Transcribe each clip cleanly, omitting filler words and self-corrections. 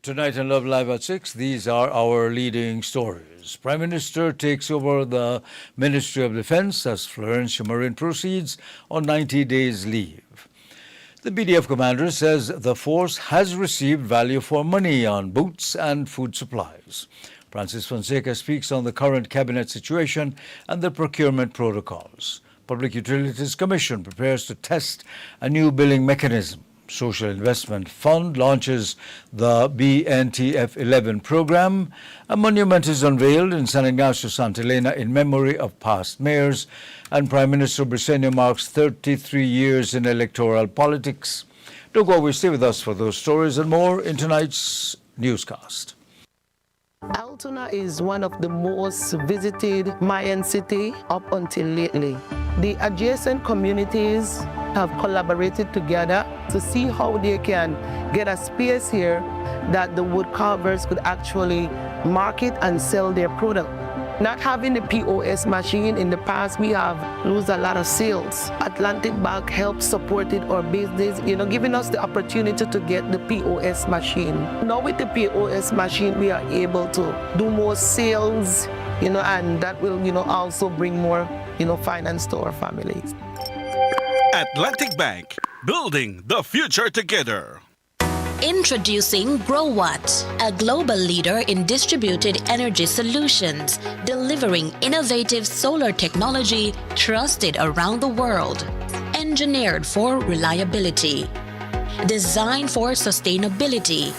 Tonight on Love Live at 6, these are our leading stories. Prime Minister takes over the Ministry of Defense as Florence Shumarin proceeds on 90 days leave. The BDF commander says the force has received value for money on boots and food supplies. Francis Fonseca speaks on the current cabinet situation and the procurement protocols. Public Utilities Commission prepares to test a new billing mechanism. Social Investment Fund launches the BNTF11 program. A monument is unveiled in San Ignacio Santa Elena in memory of past mayors, and Prime Minister Briceño marks 33 years in electoral politics. Don't go away, stay with us for those stories and more in tonight's newscast. Altoona is one of the most visited Mayan city up until lately. The adjacent communities have collaborated together to see how they can get a space here that the wood carvers could actually market and sell their product. Not having the POS machine in the past, we have lost a lot of sales. Atlantic Bank helps supported our business, giving us the opportunity to get the POS machine. Now with the POS machine, we are able to do more sales, and that will, also bring more, finance to our families. Atlantic Bank, building the future together. Introducing GrowWatt, a global leader in distributed energy solutions, delivering innovative solar technology trusted around the world. Engineered for reliability. Designed for sustainability.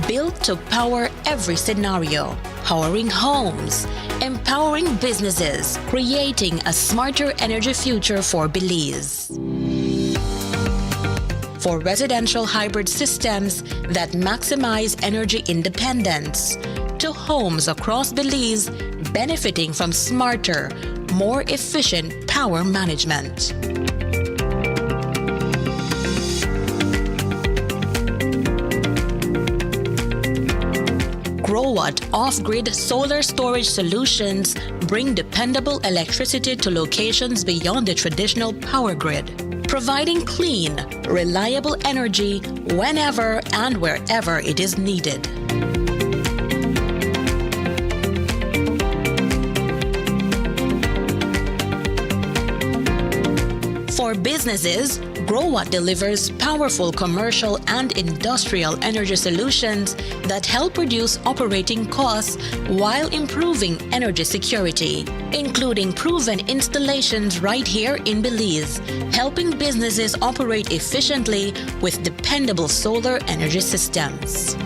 Built to power every scenario. Powering homes. Empowering businesses. Creating a smarter energy future for Belize. For residential hybrid systems that maximize energy independence, to homes across Belize benefiting from smarter, more efficient power management. GrowWatt off-grid solar storage solutions bring dependable electricity to locations beyond the traditional power grid, providing clean, reliable energy whenever and wherever it is needed. For businesses, GrowWatt delivers powerful commercial and industrial energy solutions that help reduce operating costs while improving energy security, including proven installations right here in Belize, helping businesses operate efficiently with dependable solar energy systems.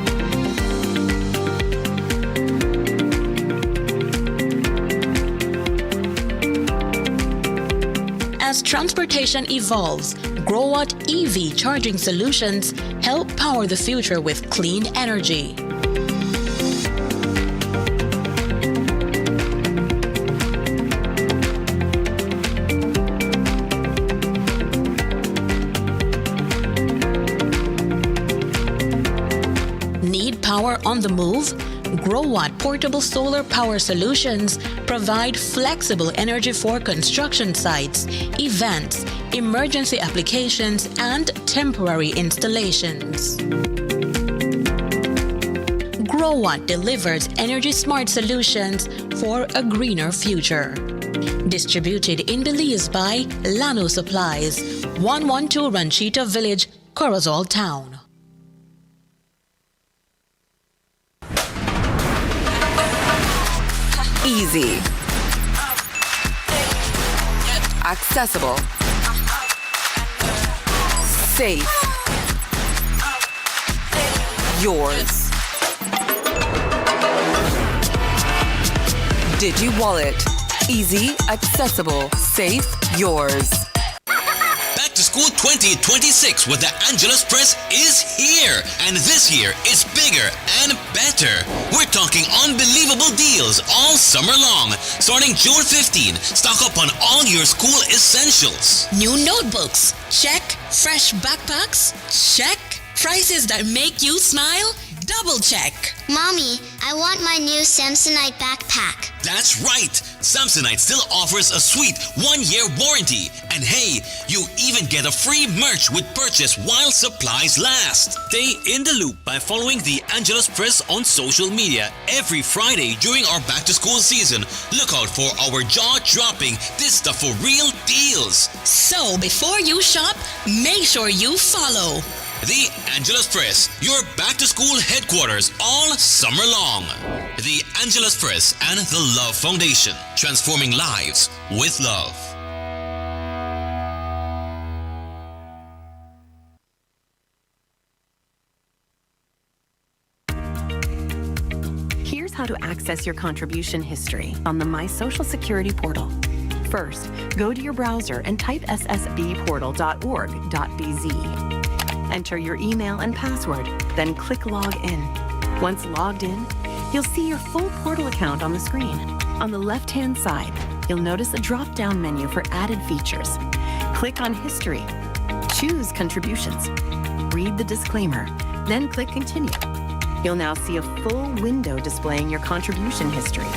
As transportation evolves, GrowWatt EV charging solutions help power the future with clean energy. Need power on the move? GrowWatt portable solar power solutions provide flexible energy for construction sites, events, emergency applications, and temporary installations. GrowWatt delivers energy-smart solutions for a greener future. Distributed in Belize by Lano Supplies, 112 Ranchita Village, Corozal Town. Easy. Accessible. Safe. Yours. Digi Wallet. Easy, accessible, safe, yours. Back to School 2026 with the Angelus Press is here. And this year is bigger and better. We're talking unbelievable deals all summer long. Starting June 15, stock up on all your school essentials. New notebooks? Check. Fresh backpacks? Check. Prices that make you smile? Double check. Mommy, I want my new Samsonite backpack. That's right! Samsonite still offers a sweet 1-year warranty. And hey, you even get a free merch with purchase while supplies last. Stay in the loop by following the Angelus Press on social media. Every Friday during our back-to-school season, look out for our jaw-dropping This Stuff for Real deals. So before you shop, make sure you follow The Angelus Press, your back-to-school headquarters all summer long. The Angelus Press and the Love Foundation, transforming lives with love. Here's how to access your contribution history on the My Social Security portal. First, go to your browser and type ssbportal.org.bz. Enter your email and password, then click Log In. Once logged in, you'll see your full portal account on the screen. On the left-hand side, you'll notice a drop-down menu for added features. Click on History. Choose Contributions. Read the disclaimer, then click Continue. You'll now see a full window displaying your contribution history.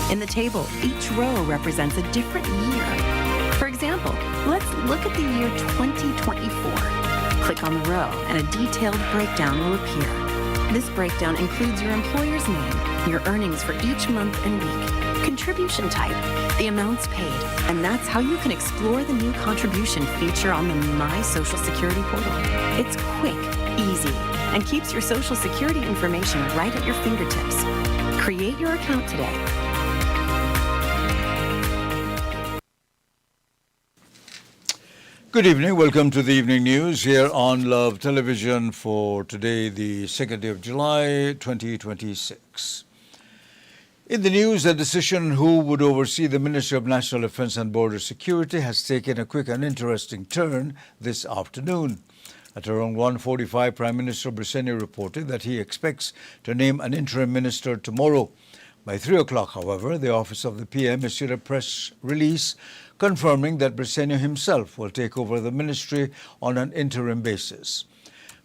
In the table, each row represents a different year. For example, let's look at the year 2024. Click on the row and a detailed breakdown will appear. This breakdown includes your employer's name, your earnings for each month and week, contribution type, the amounts paid, and that's how you can explore the new contribution feature on the My Social Security portal. It's quick, easy, and keeps your Social Security information right at your fingertips. Create your account today. Good evening. Welcome to the evening news here on Love Television for today, the 2nd day of July, 2026. In the news, a decision who would oversee the Ministry of National Defense and Border Security has taken a quick and interesting turn this afternoon. At around 1:45, Prime Minister Briceño reported that he expects to name an interim minister tomorrow. By 3 o'clock, however, the office of the PM issued a press release confirming that Briceño himself will take over the ministry on an interim basis.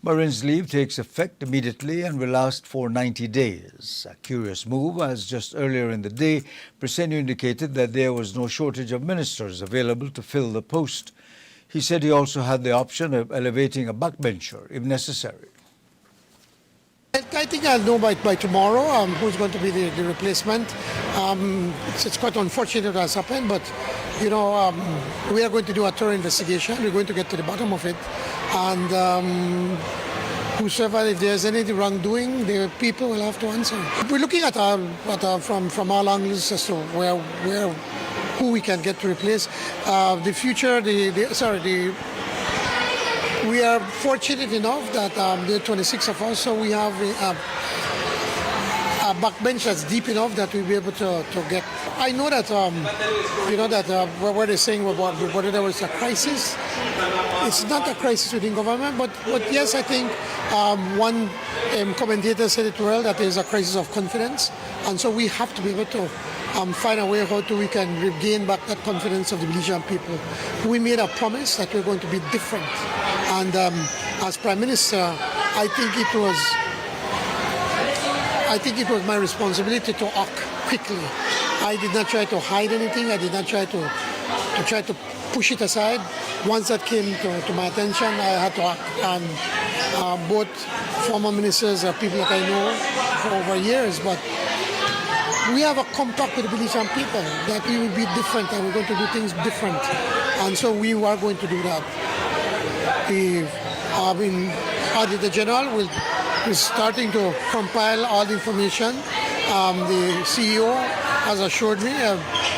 Marin's leave takes effect immediately and will last for 90 days. A curious move, as just earlier in the day, Briceño indicated that there was no shortage of ministers available to fill the post. He said he also had the option of elevating a backbencher if necessary. I think I'll know by tomorrow who's going to be the replacement. It's quite unfortunate that has happened, but we are going to do a thorough investigation. We're going to get to the bottom of it, and whosoever, if there's any wrongdoing, the people will have to answer. We're looking at from all angles as to who we can get to replace. The future, we are fortunate enough that there are 26 of us, so we have a backbench that's deep enough that we'll be able to get. I know that, what they're saying about whether there was a crisis. It's not a crisis within government, but yes, I think one commentator said it well, that there's a crisis of confidence, and so we have to be able to find a way how we can regain back that confidence of the Belizean people. We made a promise that we're going to be different. And as Prime Minister, I think it was my responsibility to act quickly. I did not try to hide anything. I did not try to push it aside. Once that came to my attention, I had to act. And both former ministers are people that I know for over years, but we have a compact with the Belizean people that we will be different and we're going to do things different. And so we are going to do that. The Auditor General is starting to compile all the information. The CEO has assured me,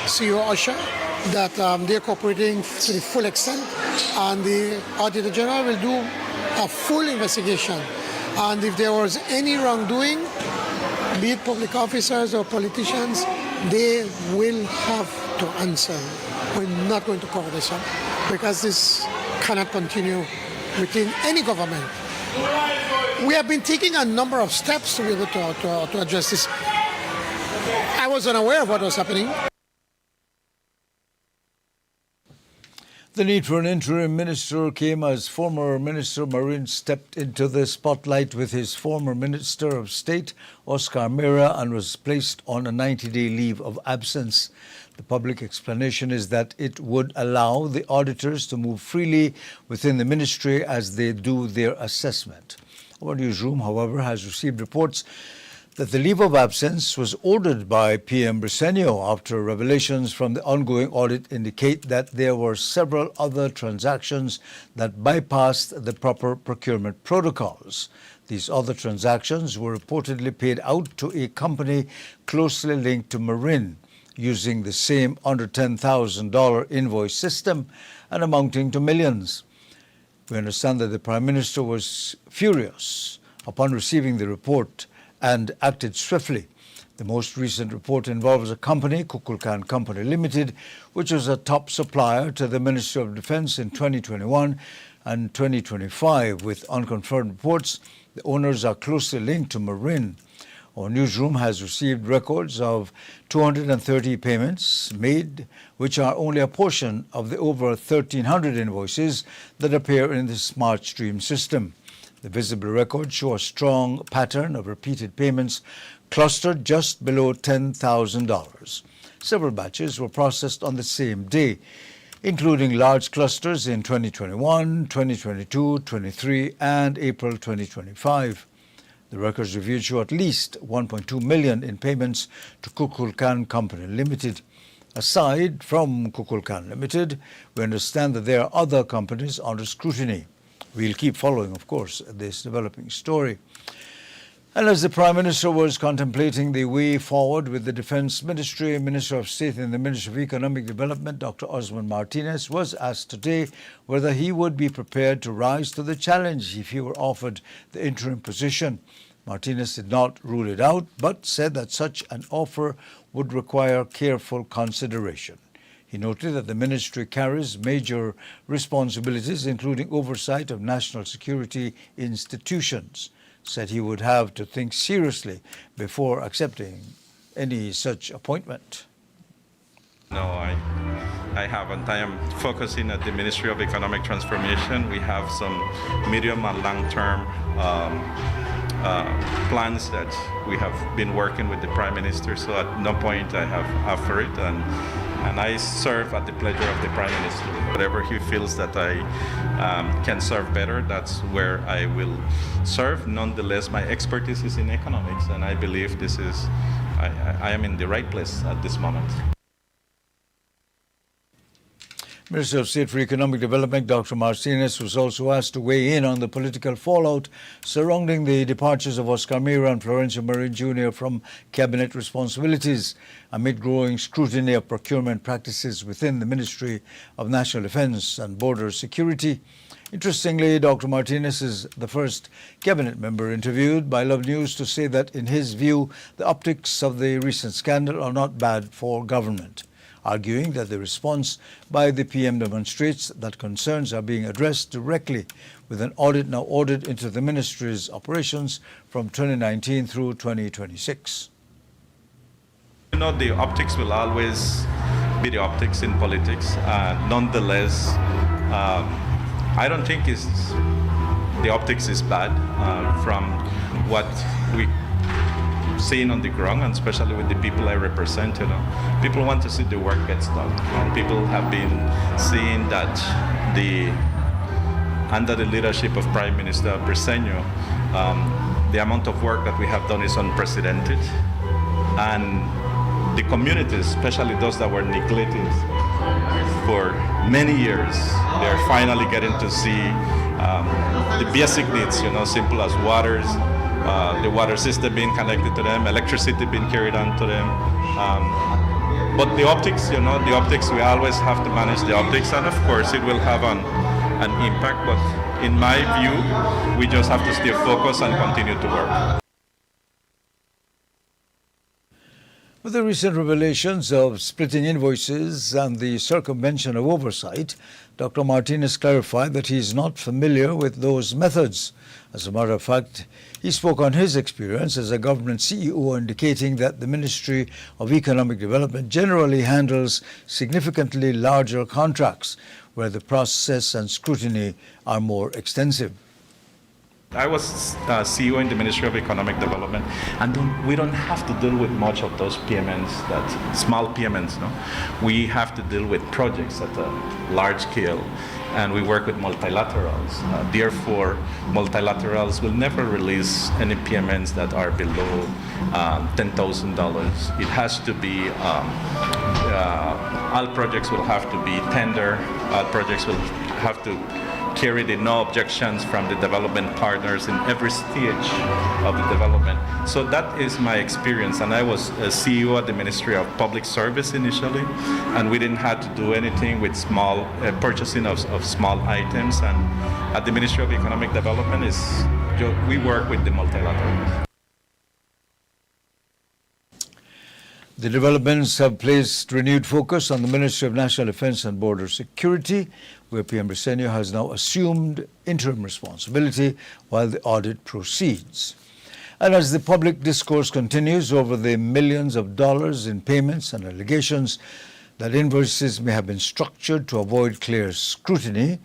CEO Usher, that they're cooperating to the full extent, and the Auditor General will do a full investigation. And if there was any wrongdoing, be it public officers or politicians, they will have to answer. We're not going to cover this up because this cannot continue within any government. We have been taking a number of steps to be able to address this. I was unaware of what was happening. The need for an interim minister came as former Minister Marin stepped into the spotlight with his former Minister of State, Oscar Mira, and was placed on a 90-day leave of absence. The public explanation is that it would allow the auditors to move freely within the ministry as they do their assessment. Our newsroom, however, has received reports that the leave of absence was ordered by PM Briceño after revelations from the ongoing audit indicate that there were several other transactions that bypassed the proper procurement protocols. These other transactions were reportedly paid out to a company closely linked to Marin, using the same under $10,000 invoice system and amounting to millions. We understand that the Prime Minister was furious upon receiving the report and acted swiftly. The most recent report involves a company, Kukulkan Company Limited, which was a top supplier to the Ministry of Defence in 2021 and 2025. With unconfirmed reports, the owners are closely linked to Marin. Our newsroom has received records of 230 payments made, which are only a portion of the over 1,300 invoices that appear in the SmartStream system. The visible records show a strong pattern of repeated payments clustered just below $10,000. Several batches were processed on the same day, including large clusters in 2021, 2022, 23, and April 2025. The records reviewed show at least $1.2 million in payments to Kukulkan Company Limited. Aside from Kukulkan Limited, we understand that there are other companies under scrutiny. We'll keep following, of course, this developing story. And as the Prime Minister was contemplating the way forward with the Defence Ministry, Minister of State in the Ministry of Economic Development, Dr. Osman Martinez, was asked today whether he would be prepared to rise to the challenge if he were offered the interim position. Martinez did not rule it out, but said that such an offer would require careful consideration. He noted that the ministry carries major responsibilities, including oversight of national security institutions. Said he would have to think seriously before accepting any such appointment. No, I haven't. I am focusing at the Ministry of Economic Transformation. We have some medium and long-term plans that we have been working with the Prime Minister, so at no point I have offered it, and I serve at the pleasure of the Prime Minister. Whatever he feels that I can serve better, that's where I will serve. Nonetheless, my expertise is in economics, and I believe this is, I am in the right place at this moment. Minister of State for Economic Development, Dr. Martinez, was also asked to weigh in on the political fallout surrounding the departures of Oscar Mira and Florencio Marin Jr. from cabinet responsibilities amid growing scrutiny of procurement practices within the Ministry of National Defence and Border Security. Interestingly, Dr. Martinez is the first cabinet member interviewed by Love News to say that, in his view, the optics of the recent scandal are not bad for government, arguing that the response by the PM demonstrates that concerns are being addressed directly, with an audit now ordered into the ministry's operations from 2019 through 2026. You know, the optics will always be the optics in politics. Nonetheless, I don't think the optics is bad from what we seeing on the ground, and especially with the people I represent. You know, people want to see the work gets done. People have been seeing that under the leadership of Prime Minister Briceño, the amount of work that we have done is unprecedented, and the communities, especially those that were neglected for many years, they're finally getting to see the basic needs. You know, simple as waters. The water system being connected to them, electricity being carried on to them. But the optics, you know, we always have to manage the optics, and of course it will have an impact, but in my view, we just have to stay focused and continue to work. With the recent revelations of splitting invoices and the circumvention of oversight, Dr. Martinez clarified that he is not familiar with those methods. As a matter of fact, he spoke on his experience as a government CEO, indicating that the Ministry of Economic Development generally handles significantly larger contracts where the process and scrutiny are more extensive. I was CEO in the Ministry of Economic Development, and we don't have to deal with much of those PMNs, that small PMNs. No, we have to deal with projects at a large scale, and we work with multilaterals. Therefore, multilaterals will never release any PMNs that are below $10,000. It has to be all projects will have to be tender. All projects will have to carry the no objections from the development partners in every stage of the development. So that is my experience, and I was a CEO at the Ministry of Public Service initially, and we didn't have to do anything with small purchasing of small items, and at the Ministry of Economic Development we work with the multilaterals. The developments have placed renewed focus on the Ministry of National Defense and Border Security, where PM Briceño has now assumed interim responsibility while the audit proceeds. And as the public discourse continues over the millions of dollars in payments and allegations that invoices may have been structured to avoid clear scrutiny,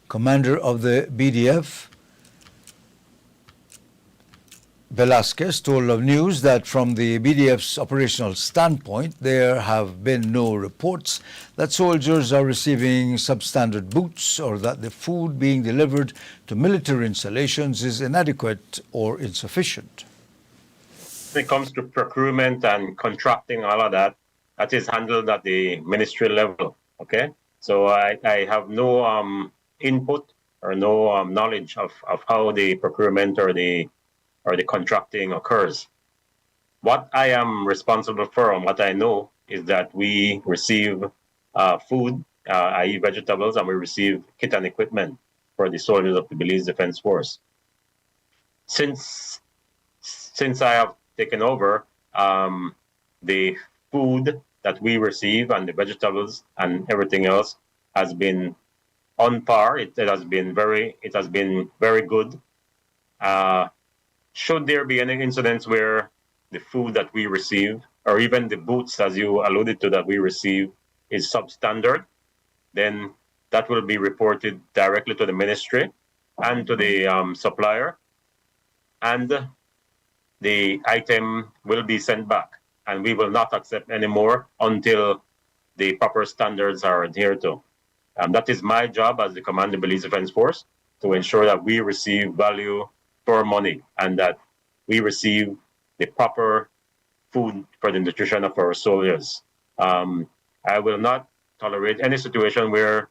Commander of the BDF, Velasquez, told Love News that from the BDF's operational standpoint, there have been no reports that soldiers are receiving substandard boots or that the food being delivered to military installations is inadequate or insufficient. When it comes to procurement and contracting, all of that, that is handled at the ministry level, okay? So I have no input or no knowledge of how the procurement or the contracting occurs. What I am responsible for and what I know is that we receive food, i.e. vegetables, and we receive kit and equipment for the soldiers of the Belize Defense Force. Since I have taken over, the food that we receive and the vegetables and everything else has been on par. It has been very good. Should there be any incidents where the food that we receive, or even the boots, as you alluded to, that we receive is substandard, then that will be reported directly to the ministry and to the supplier, and the item will be sent back, and we will not accept any more until the proper standards are adhered to. That is my job as the Commander of the Belize Defense Force, to ensure that we receive value for money and that we receive the proper food for the nutrition of our soldiers. I will not tolerate any situation where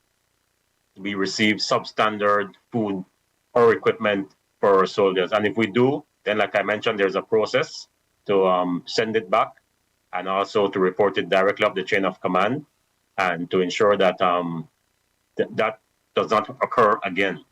we receive substandard food or equipment for our soldiers. And if we do, then like I mentioned, there's a process to send it back and also to report it directly up the chain of command and to ensure that that does not occur again.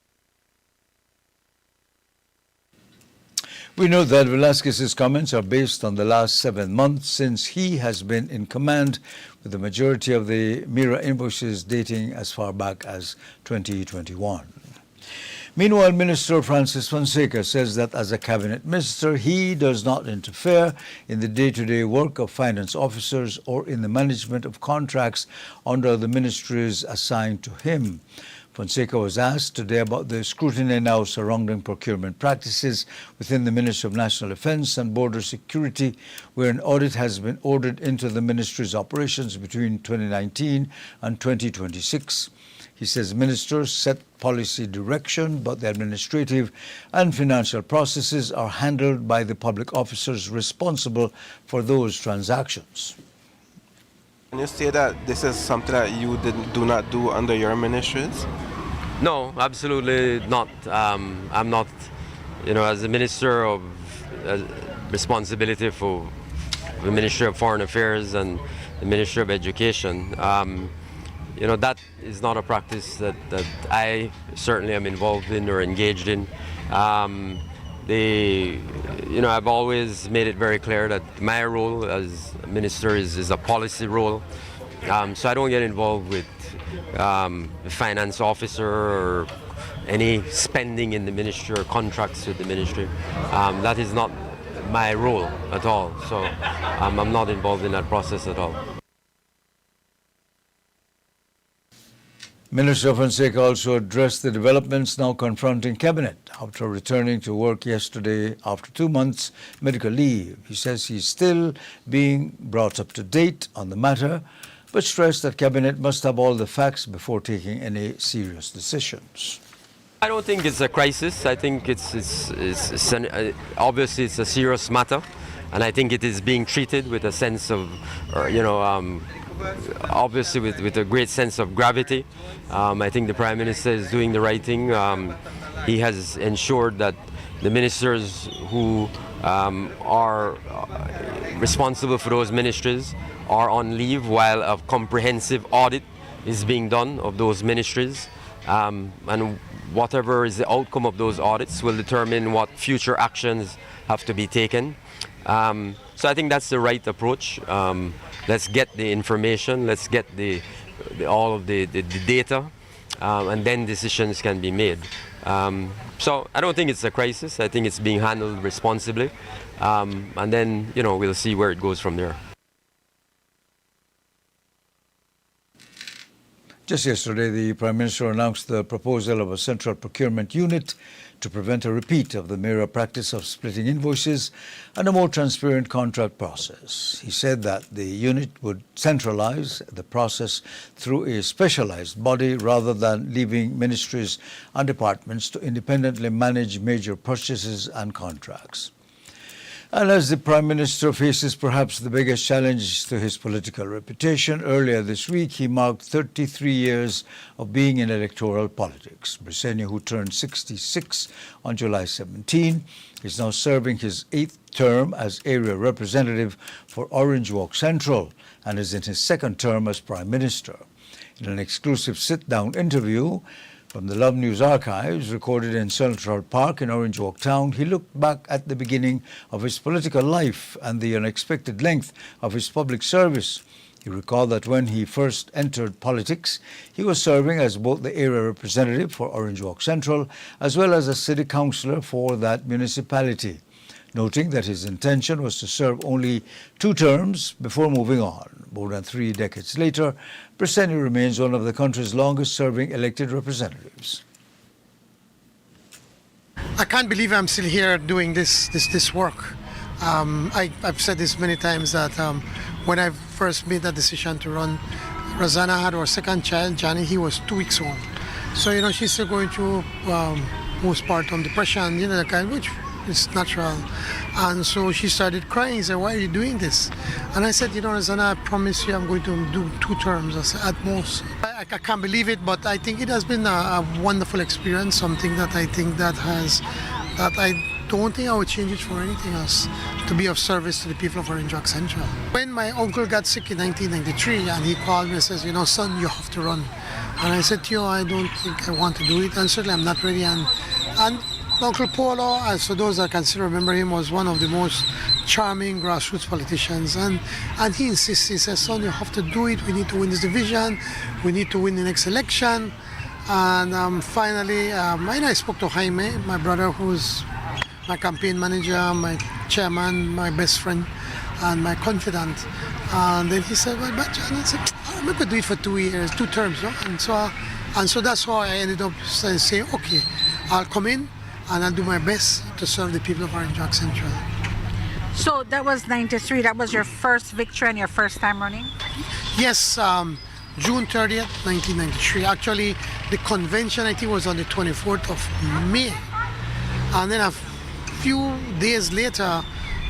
We know that Velasquez's comments are based on the last 7 months since he has been in command, with the majority of the MIRA invoices dating as far back as 2021. Meanwhile, Minister Francis Fonseca says that as a cabinet minister, he does not interfere in the day-to-day work of finance officers or in the management of contracts under the ministries assigned to him. Fonseca was asked today about the scrutiny now surrounding procurement practices within the Ministry of National Defense and Border Security, where an audit has been ordered into the ministry's operations between 2019 and 2026. He says ministers set policy direction, but the administrative and financial processes are handled by the public officers responsible for those transactions. Can you say that this is something that you do not do under your ministries? No, absolutely not. I'm not, as a minister of responsibility for the Ministry of Foreign Affairs and the Ministry of Education. That is not a practice that I certainly am involved in or engaged in. I've always made it very clear that my role as a minister is a policy role. So I don't get involved with the finance officer or any spending in the ministry or contracts with the ministry. That is not my role at all. So I'm not involved in that process at all. Minister Fonseca also addressed the developments now confronting Cabinet after returning to work yesterday after 2 months medical leave. He says he's still being brought up to date on the matter, but stressed that Cabinet must have all the facts before taking any serious decisions. I don't think it's a crisis. I think obviously it's a serious matter, and I think it is being treated with a sense of, obviously with a great sense of gravity. I think the Prime Minister is doing the right thing. He has ensured that the ministers who are responsible for those ministries are on leave while a comprehensive audit is being done of those ministries. And whatever is the outcome of those audits will determine what future actions have to be taken. So I think that's the right approach. Let's get the information, let's get all of the data, and then decisions can be made. So I don't think it's a crisis. I think it's being handled responsibly. And then, we'll see where it goes from there. Just yesterday, the Prime Minister announced the proposal of a central procurement unit to prevent a repeat of the mirror practice of splitting invoices and a more transparent contract process. He said that the unit would centralize the process through a specialized body rather than leaving ministries and departments to independently manage major purchases and contracts. And as the Prime Minister faces perhaps the biggest challenge to his political reputation, earlier this week he marked 33 years of being in electoral politics. Briceño, who turned 66 on July 17, is now serving his 8th term as area representative for Orange Walk Central and is in his 2nd term as Prime Minister. In an exclusive sit-down interview from the Love News archives, recorded in Central Park in Orange Walk Town, he looked back at the beginning of his political life and the unexpected length of his public service. He recalled that when he first entered politics, he was serving as both the area representative for Orange Walk Central as well as a city councillor for that municipality, noting that his intention was to serve only 2 terms before moving on. More than 3 decades later, Briceño remains one of the country's longest-serving elected representatives. I can't believe I'm still here doing this work. I've said this many times that when I first made that decision to run, Rosanna had our 2nd child, Johnny. He was 2 weeks old. So, she's still going through postpartum depression, the kind which is natural. And so she started crying. She said, "Why are you doing this?" And I said, Rosanna, I promise you I'm going to do 2 terms at most. I can't believe it, but I think it has been a wonderful experience, something that I think that I don't think I would change it for anything else, to be of service to the people of Orange Walk Central. When my uncle got sick in 1993 and he called me and says, "Son, you have to run." And I said, I don't think I want to do it, and certainly I'm not ready. And Uncle Polo, so those that can still remember him, was one of the most charming grassroots politicians, and he insisted. He says, "Son, you have to do it. We need to win this division. We need to win the next election." And finally, I spoke to Jaime, my brother, who's my campaign manager, my chairman, my best friend, and my confidant. And then he said, "Well, but John," I said, "I'm not going to do it for 2 years, 2 terms." No? And so that's how I ended up saying, "Okay, I'll come in and I'll do my best to serve the people of Orange Walk Central." So that was 93. That was your first victory and your first time running? Yes, June 30th, 1993. Actually, the convention, I think, was on the 24th of May. And then a few days later,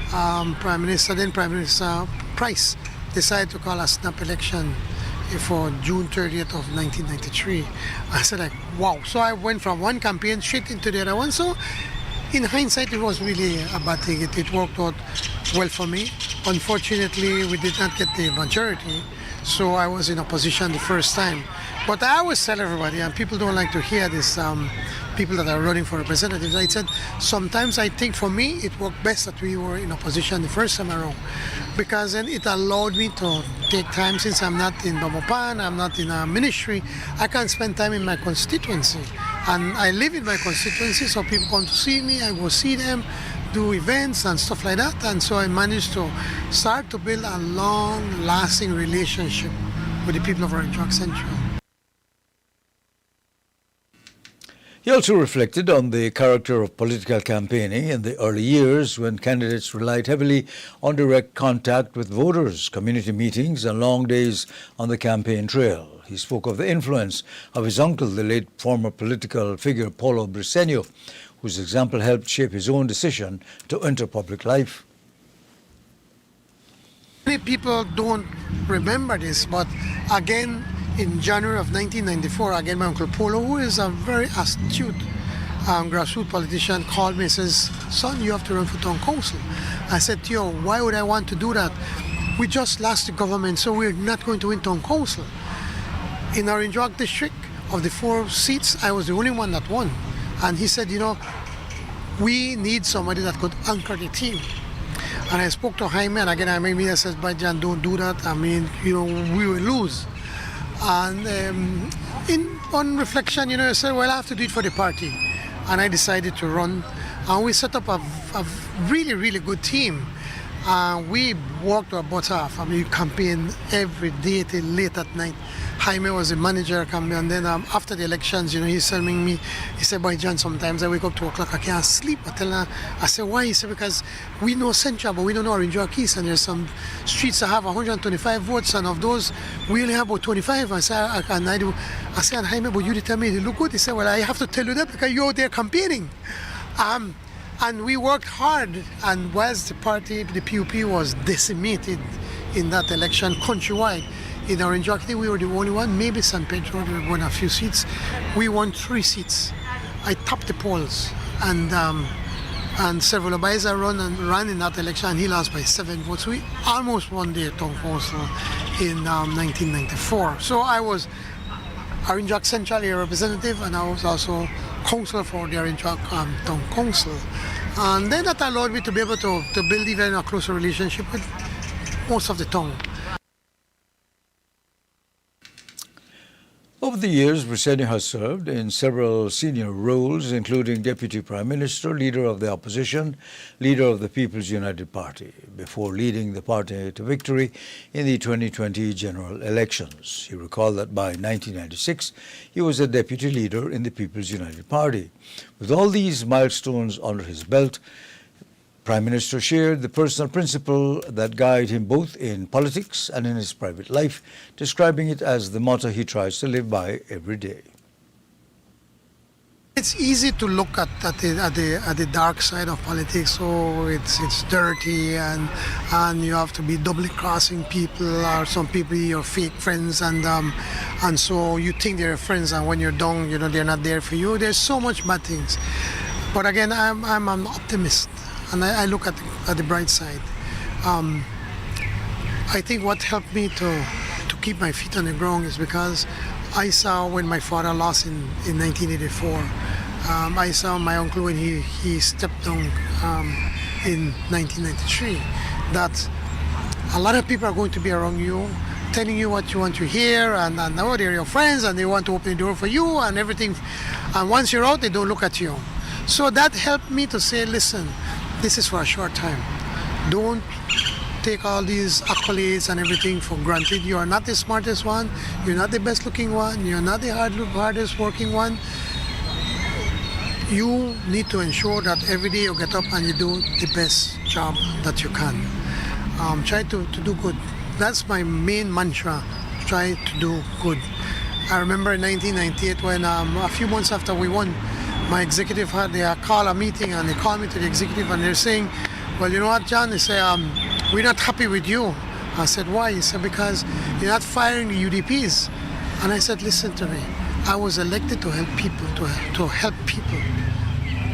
Prime Minister Price decided to call a snap election for June 30th of 1993. I said, wow. So I went from one campaign straight into the other one. So in hindsight, it was really a bad thing. It worked out well for me. Unfortunately, we did not get the majority. So I was in opposition the first time. But I always tell everybody, and people don't like to hear this, people that are running for representatives, I said, sometimes I think for me, it worked best that we were in opposition the first time around, because then it allowed me to take time, since I'm not in Bamopan, I'm not in a ministry, I can spend time in my constituency. And I live in my constituency, so people come to see me, I go see them, do events and stuff like that. And so I managed to start to build a long-lasting relationship with the people of Orange Walk Central. He also reflected on the character of political campaigning in the early years when candidates relied heavily on direct contact with voters, community meetings, and long days on the campaign trail. He spoke of the influence of his uncle, the late former political figure Paulo Briceño, whose example helped shape his own decision to enter public life. Many people don't remember this, but again, in January of 1994, again, my uncle Paulo, who is a very astute grassroots politician, called me and says, son, you have to run for town council. I said, Theo, why would I want to do that? We just lost the government, so we're not going to win town council. In Orange Walk district, of the 4 seats, I was the only one that won. And he said, you know, we need somebody that could anchor the team. And I spoke to Jaime, and again, Jaime says, but Jan, don't do that. I mean, you know, we will lose. And on reflection, you know, I said, well, I have to do it for the party. And I decided to run. And we set up a really, really good team. We worked our butts off. I mean, we campaigned every day till late at night. Jaime was the manager, and then after the elections, you know, he's telling me, he said, boy, John, sometimes I wake up 2 o'clock, I can't sleep. I said, why? He said, because we know Central, but we don't know Orange Walk East, and there's some streets that have 125 votes, and of those, we only have about 25. I said, and Jaime, but you tell me they look good. He said, well, I have to tell you that because you're out there campaigning. And we worked hard, and whilst the party, the PUP, was decimated in that election countrywide, in Orange Walk, we were the only one. Maybe San Pedro won a few seats. We won 3 seats. I topped the polls, and Servo Loaiza ran in that election, and he lost by 7 votes. We almost won the town council in 1994. So I was Orange Walk Central area representative, and I was also councillor for the Orange Walk town council. And then that allowed me to be able to build even a closer relationship with most of the town. Over the years, Briceño has served in several senior roles, including Deputy Prime Minister, Leader of the Opposition, Leader of the People's United Party, before leading the party to victory in the 2020 general elections. He recalled that by 1996, he was a Deputy Leader in the People's United Party. With all these milestones under his belt, Prime Minister shared the personal principle that guide him both in politics and in his private life, describing it as the motto he tries to live by every day. It's easy to look at the dark side of politics. So it's dirty, and you have to be doubly crossing people, or some people your fake friends, and so you think they're friends, and when you're down, you know, they're not there for you. There's so much bad things. But again, I'm an optimist. And I look at the bright side. I think what helped me to keep my feet on the ground is because I saw when my father lost in 1984. I saw my uncle when he stepped down in 1993. That a lot of people are going to be around you, telling you what you want to hear, and now they're your friends, and they want to open the door for you and everything. And once you're out, they don't look at you. So that helped me to say, listen, this is for a short time. Don't take all these accolades and everything for granted. You are not the smartest one. You're not the best looking one. You're not the hardest working one. You need to ensure that every day you get up and you do the best job that you can. Try to do good. That's my main mantra. Try to do good. I remember in 1998 when a few months after we won, my executive they called a meeting, and they called me to the executive, and they're saying, well, you know what, John? They say, we're not happy with you. I said, why? He said, because you're not firing the UDPs. And I said, listen to me. I was elected to help people, to help people.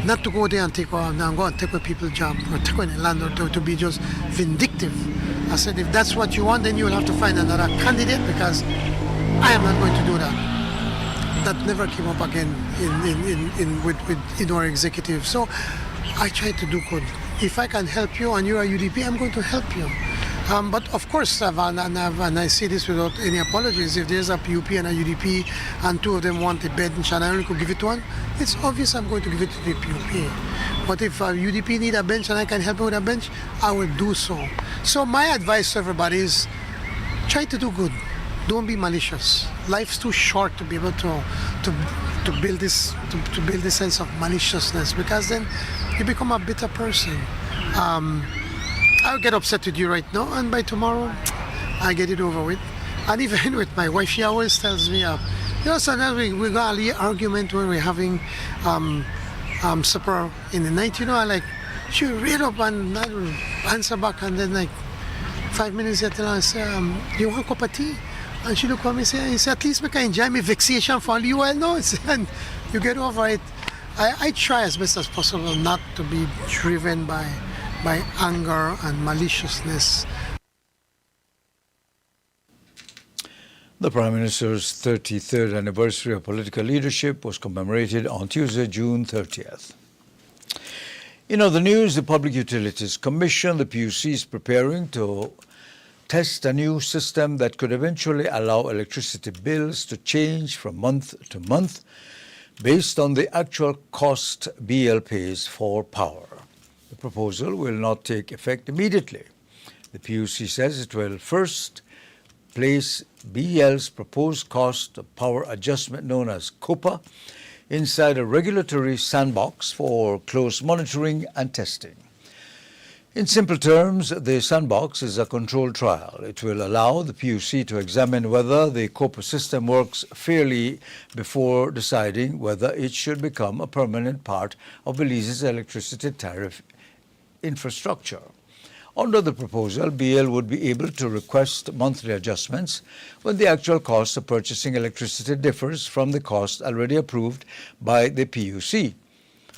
Not to go there and go and take away people's job, or take away the land, or to be just vindictive. I said, if that's what you want, then you will have to find another candidate, because I am not going to do that. That never came up again in our executive. So I try to do good. If I can help you and you're a UDP, I'm going to help you. But of course, and I say this without any apologies, if there's a PUP and a UDP and two of them want a bench and I only could give it to one, it's obvious I'm going to give it to the PUP. But if a UDP need a bench and I can help them with a bench, I will do so. So my advice to everybody is try to do good. Don't be malicious. Life's too short to be able to build this to build this sense of maliciousness, because then you become a bitter person. I'll get upset with you right now, and by tomorrow I get it over with. And even with my wife, she always tells me, sometimes we got a argument when we're having supper in the night. She read up and I'll answer back, and then 5 minutes later I say, you want a cup of tea? And she look at me and say, at least we can enjoy my vexation for you. Well, no, and you get over it. I try as best as possible not to be driven by anger and maliciousness. The Prime Minister's 33rd anniversary of political leadership was commemorated on Tuesday, June 30th. In other news, the Public Utilities Commission, the PUC, is preparing to test a new system that could eventually allow electricity bills to change from month to month based on the actual cost BL pays for power. The proposal will not take effect immediately. The PUC says it will first place BL's proposed cost of power adjustment, known as COPA, inside a regulatory sandbox for close monitoring and testing. In simple terms, the sandbox is a controlled trial. It will allow the PUC to examine whether the COPA system works fairly before deciding whether it should become a permanent part of Belize's electricity tariff infrastructure. Under the proposal, BL would be able to request monthly adjustments when the actual cost of purchasing electricity differs from the cost already approved by the PUC.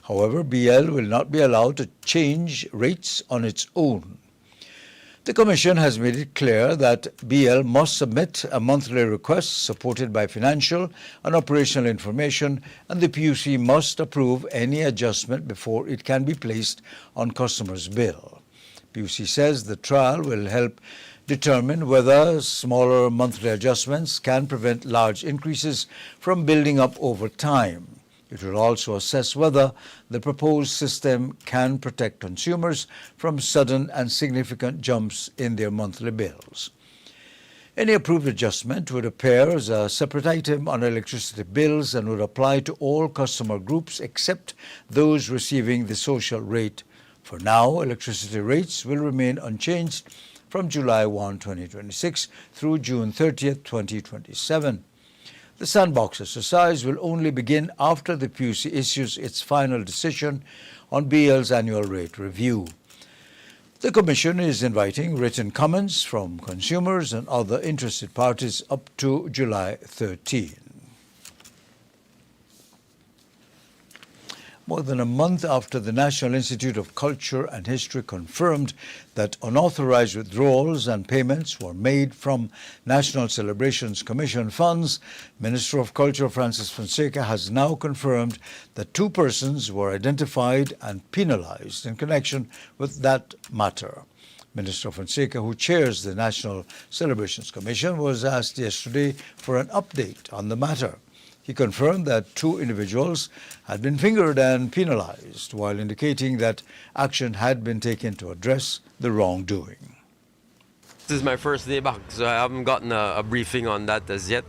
However, BL will not be allowed to change rates on its own. The Commission has made it clear that BL must submit a monthly request supported by financial and operational information, and the PUC must approve any adjustment before it can be placed on customers' bill. PUC says the trial will help determine whether smaller monthly adjustments can prevent large increases from building up over time. It will also assess whether the proposed system can protect consumers from sudden and significant jumps in their monthly bills. Any approved adjustment would appear as a separate item on electricity bills and would apply to all customer groups except those receiving the social rate. For now, electricity rates will remain unchanged from July 1, 2026 through June 30, 2027. The sandbox exercise will only begin after the PUC issues its final decision on BL's annual rate review. The Commission is inviting written comments from consumers and other interested parties up to July 13. More than a month after the National Institute of Culture and History confirmed that unauthorized withdrawals and payments were made from National Celebrations Commission funds, Minister of Culture Francis Fonseca has now confirmed that 2 persons were identified and penalized in connection with that matter. Minister Fonseca, who chairs the National Celebrations Commission, was asked yesterday for an update on the matter. He confirmed that 2 individuals had been fingered and penalized, while indicating that action had been taken to address the wrongdoing. This is my first day back, so I haven't gotten a briefing on that as yet.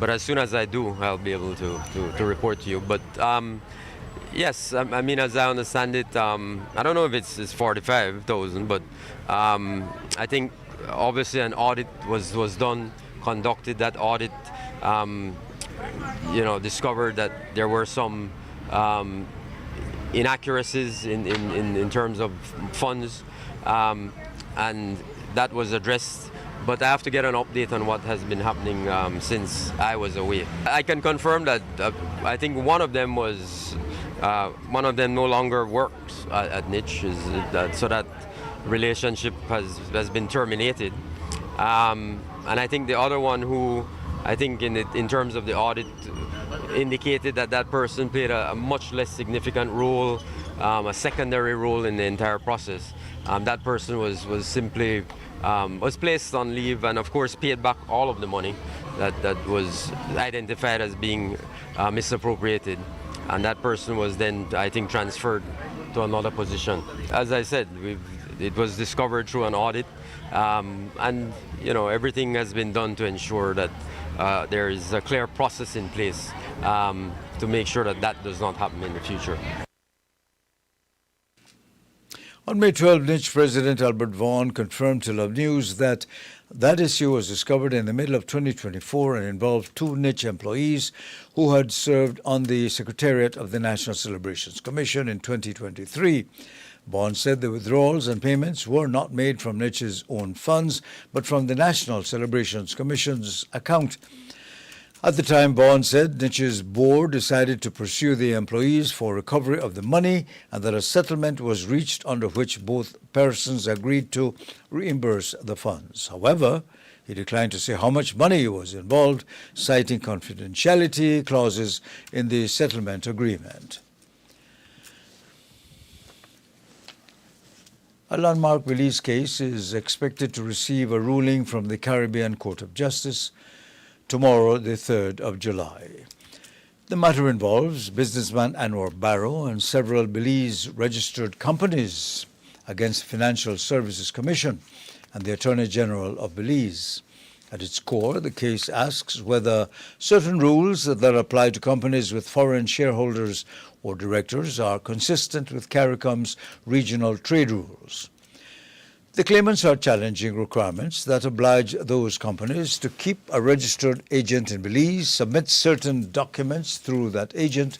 But as soon as I do, I'll be able to report to you. But yes, I mean, as I understand it, I don't know if it's 45,000, but I think obviously an audit was done, conducted. That audit discovered that there were some inaccuracies in terms of funds, and that was addressed. But I have to get an update on what has been happening since I was away. I can confirm that I think one of them no longer works at Niche, so that relationship has been terminated, and I think the other one, who I think in terms of the audit indicated that person played a much less significant role, a secondary role in the entire process. That person was simply was placed on leave and, of course, paid back all of the money that was identified as being misappropriated. And that person was then, I think, transferred to another position. As I said, it was discovered through an audit, and everything has been done to ensure that there is a clear process in place to make sure that that does not happen in the future. On May 12, Niche President Albert Vaughan confirmed to Love News that issue was discovered in the middle of 2024 and involved 2 Niche employees who had served on the Secretariat of the National Celebrations Commission in 2023. Vaughan said the withdrawals and payments were not made from Niche's own funds, but from the National Celebrations Commission's account. At the time, Vaughan said Niche's board decided to pursue the employees for recovery of the money and that a settlement was reached under which both persons agreed to reimburse the funds. However, he declined to say how much money was involved, citing confidentiality clauses in the settlement agreement. A landmark Belize case is expected to receive a ruling from the Caribbean Court of Justice tomorrow, the 3rd of July. The matter involves businessman Anwar Barrow and several Belize registered companies against the Financial Services Commission and the Attorney General of Belize. At its core, the case asks whether certain rules that apply to companies with foreign shareholders or directors are consistent with CARICOM's regional trade rules. The claimants are challenging requirements that oblige those companies to keep a registered agent in Belize, submit certain documents through that agent,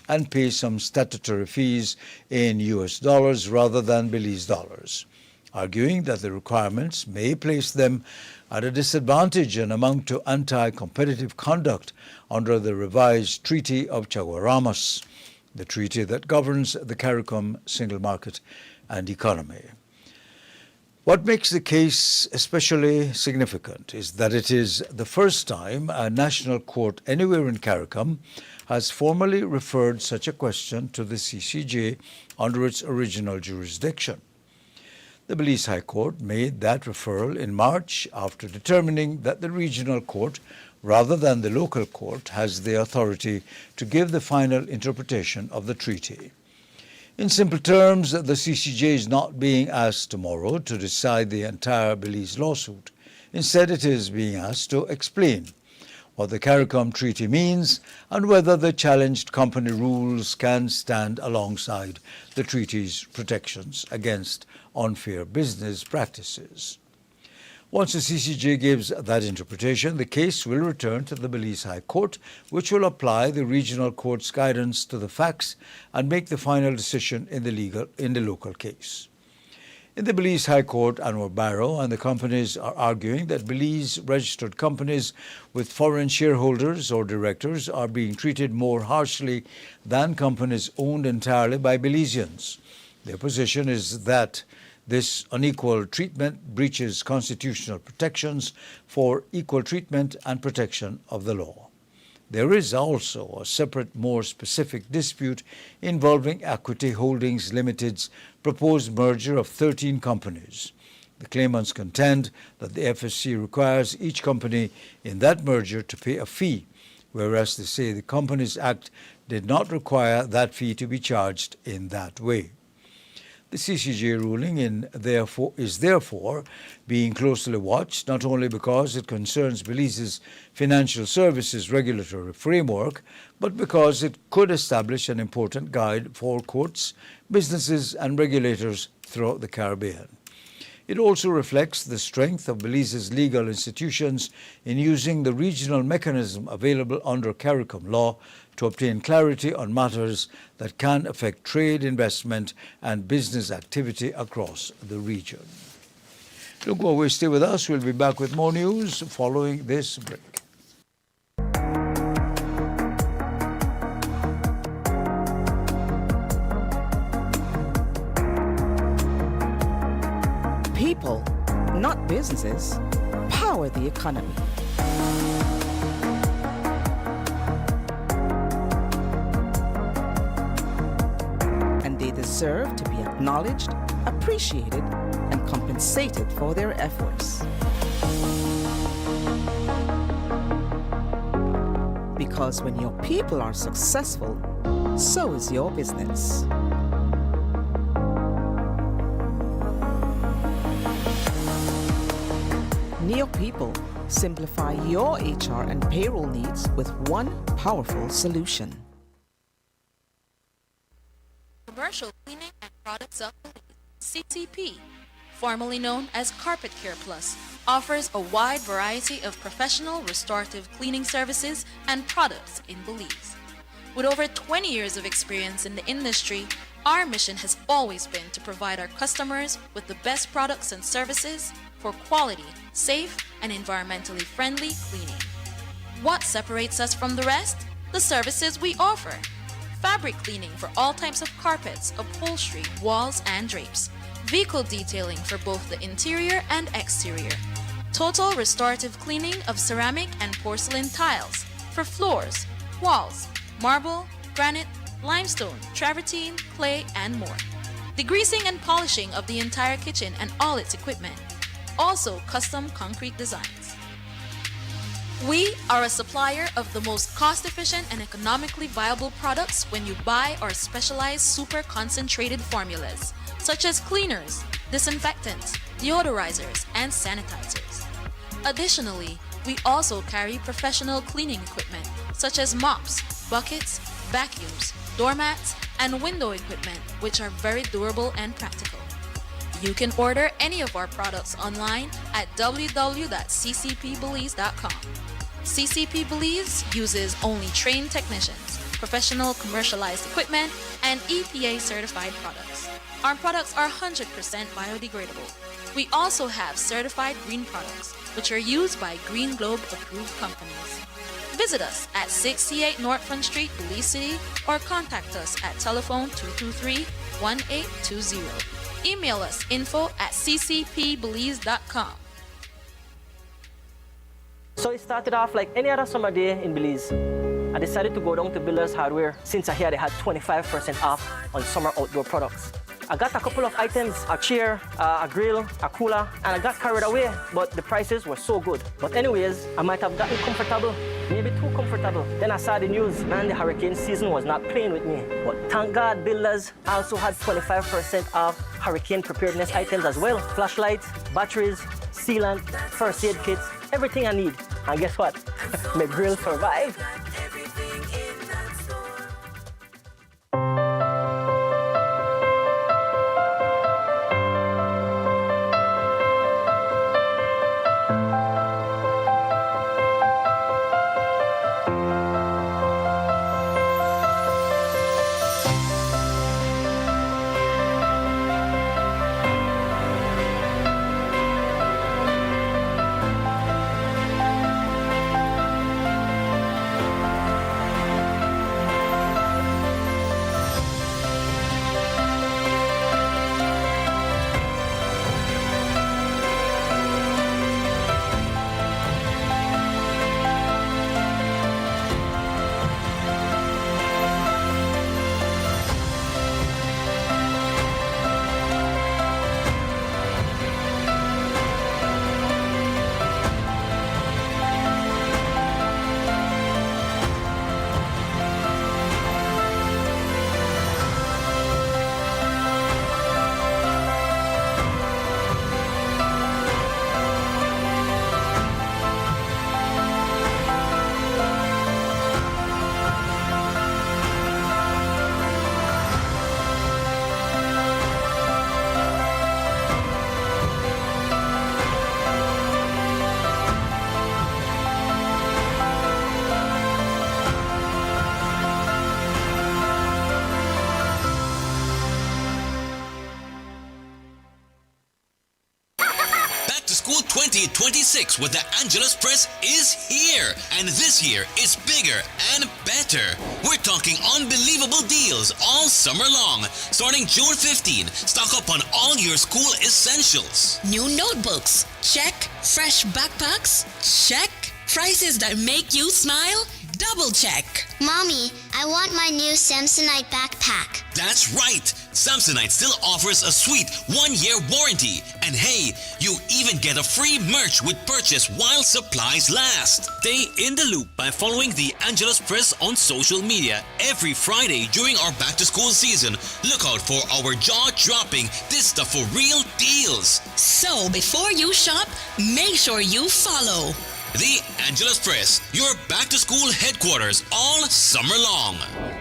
and pay some statutory fees in US dollars rather than Belize dollars, arguing that the requirements may place them at a disadvantage and amount to anti-competitive conduct under the revised Treaty of Chaguaramas, the treaty that governs the CARICOM single market and economy. What makes the case especially significant is that it is the first time a national court anywhere in CARICOM has formally referred such a question to the CCJ under its original jurisdiction. The Belize High Court made that referral in March after determining that the regional court, rather than the local court, has the authority to give the final interpretation of the treaty. In simple terms, the CCJ is not being asked tomorrow to decide the entire Belize lawsuit. Instead, it is being asked to explain what the CARICOM Treaty means and whether the challenged company rules can stand alongside the treaty's protections against unfair business practices. Once the CCJ gives that interpretation, the case will return to the Belize High Court, which will apply the regional court's guidance to the facts and make the final decision in the local case. In the Belize High Court, Anwar Barrow and the companies are arguing that Belize-registered companies with foreign shareholders or directors are being treated more harshly than companies owned entirely by Belizeans. Their position is that this unequal treatment breaches constitutional protections for equal treatment and protection of the law. There is also a separate, more specific dispute involving Equity Holdings Limited's proposed merger of 13 companies. The claimants contend that the FSC requires each company in that merger to pay a fee, whereas they say the Companies Act did not require that fee to be charged in that way. The CCJ ruling is therefore being closely watched, not only because it concerns Belize's financial services regulatory framework, but because it could establish an important guide for courts, businesses, and regulators throughout the Caribbean. It also reflects the strength of Belize's legal institutions in using the regional mechanism available under CARICOM law to obtain clarity on matters that can affect trade, investment, and business activity across the region. Don't go away, stay with us. We'll be back with more news following this break. People, not businesses, power the economy. And they deserve to be acknowledged appreciated and compensated for their efforts. Because when your people are successful, so is your business. Neo People simplify your HR and payroll needs with one powerful solution. Commercial Cleaning and Products of CCP, formerly known as Carpet Care Plus, offers a wide variety of professional restorative cleaning services and products in Belize. With over 20 years of experience in the industry, our mission has always been to provide our customers with the best products and services for quality, safe, and environmentally friendly cleaning. What separates us from the rest? The services we offer. Fabric cleaning for all types of carpets, upholstery, walls, and drapes. Vehicle detailing for both the interior and exterior. Total restorative cleaning of ceramic and porcelain tiles for floors, walls, marble, granite, limestone, travertine, clay, and more. Degreasing and polishing of the entire kitchen and all its equipment. Also custom concrete designs. We are a supplier of the most cost-efficient and economically viable products when you buy our specialized super concentrated formulas, such as cleaners, disinfectants, deodorizers, and sanitizers. Additionally, we also carry professional cleaning equipment, such as mops, buckets, vacuums, doormats, and window equipment, which are very durable and practical. You can order any of our products online at www.ccpbelize.com. CCP Belize uses only trained technicians, professional commercialized equipment, and EPA-certified products. Our products are 100% biodegradable. We also have certified green products, which are used by Green Globe approved companies. Visit us at 68 North Front Street, Belize City, or contact us at telephone 223-1820. Email us info@ccpbelize.com. So it started off like any other summer day in Belize. I decided to go down to Builders Hardware since I heard they had 25% off on summer outdoor products. I got a couple of items, a chair, a grill, a cooler, and I got carried away, but the prices were so good. But anyways, I might have gotten comfortable, maybe too comfortable. Then I saw the news, man, the hurricane season was not playing with me. But thank God, Builders also had 25% off hurricane preparedness items as well. Flashlights, batteries, sealant, first aid kits, everything I need. And guess what? My grill survived. School 2026 with the Angelus Press is here, and this year is bigger and better. We're talking unbelievable deals all summer long. Starting June 15, stock up on all your school essentials. New notebooks? Check. Fresh backpacks? Check. Prices that make you smile? Double check. Mommy, I want my new Samsonite backpack. That's right. Samsonite still offers a sweet 1-year warranty. And hey, you even get a free merch with purchase while supplies last. Stay in the loop by following the Angelus Press on social media. Every Friday during our back to school season, look out for our jaw-dropping "This Stuff for Real" deals. So before you shop, make sure you follow The Angelus Press, your back-to-school headquarters all summer long.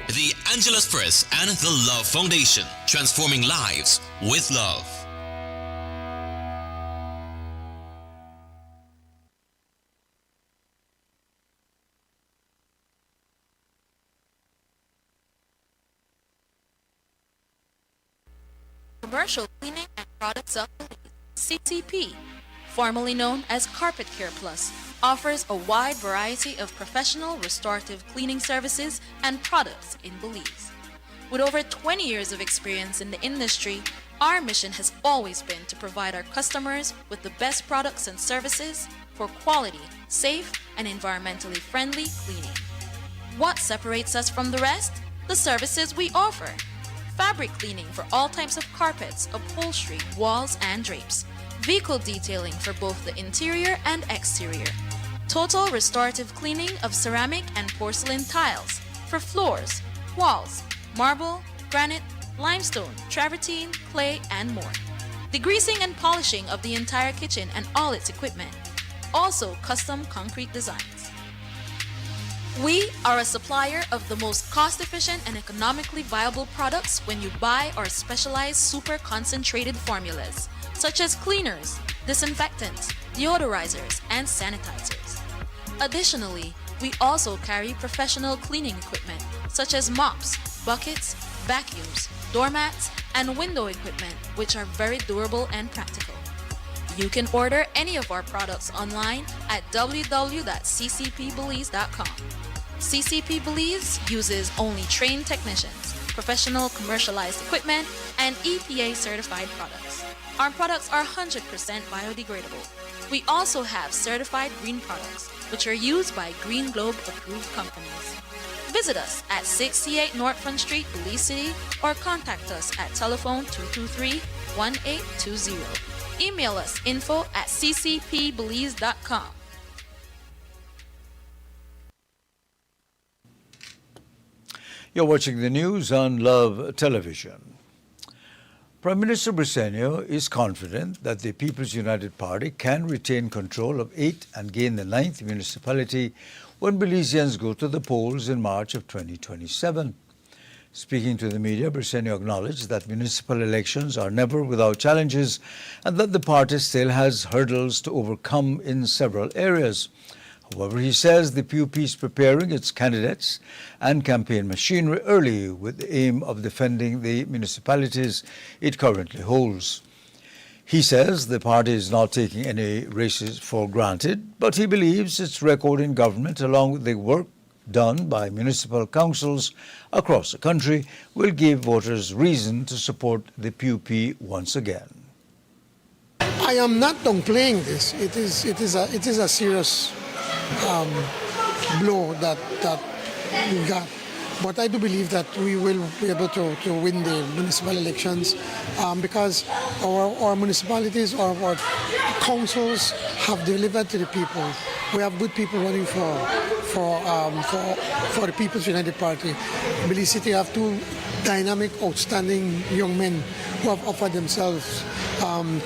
The Angelus Press and the Love Foundation, transforming lives with love. Commercial Cleaning and Products of Belize, CTP, formerly known as Carpet Care Plus, offers a wide variety of professional restorative cleaning services and products in Belize. With over 20 years of experience in the industry, our mission has always been to provide our customers with the best products and services for quality, safe, and environmentally friendly cleaning. What separates us from the rest? The services we offer. Fabric cleaning for all types of carpets, upholstery, walls, and drapes. Vehicle detailing for both the interior and exterior. Total restorative cleaning of ceramic and porcelain tiles for floors, walls, marble, granite, limestone, travertine, clay, and more. Degreasing and polishing of the entire kitchen and all its equipment. Also custom concrete designs. We are a supplier of the most cost-efficient and economically viable products when you buy our specialized super concentrated formulas, such as cleaners, disinfectants, deodorizers, and sanitizers. Additionally, we also carry professional cleaning equipment, such as mops, buckets, vacuums, doormats, and window equipment, which are very durable and practical. You can order any of our products online at www.ccpbelize.com. CCP Belize uses only trained technicians, professional commercialized equipment, and EPA certified products. Our products are 100% biodegradable. We also have certified green products, which are used by Green Globe approved companies. Visit us at 68 North Front Street, Belize City, or contact us at telephone 223-1820. Email us info@ccpbelize.com. You're watching the news on Love Television. Prime Minister Briceño is confident that the People's United Party can retain control of 8 and gain the 9th municipality when Belizeans go to the polls in March of 2027. Speaking to the media, Briceño acknowledged that municipal elections are never without challenges and that the party still has hurdles to overcome in several areas. However, he says the PUP is preparing its candidates and campaign machinery early with the aim of defending the municipalities it currently holds. He says the party is not taking any races for granted, but he believes its record in government, along with the work done by municipal councils across the country, will give voters reason to support the PUP once again. I am not downplaying this. It is a serious blow that we got. But I do believe that we will be able to win the municipal elections because our municipalities, our councils have delivered to the people. We have good people running for the People's United Party. Belize City have 2 dynamic, outstanding young men who have offered themselves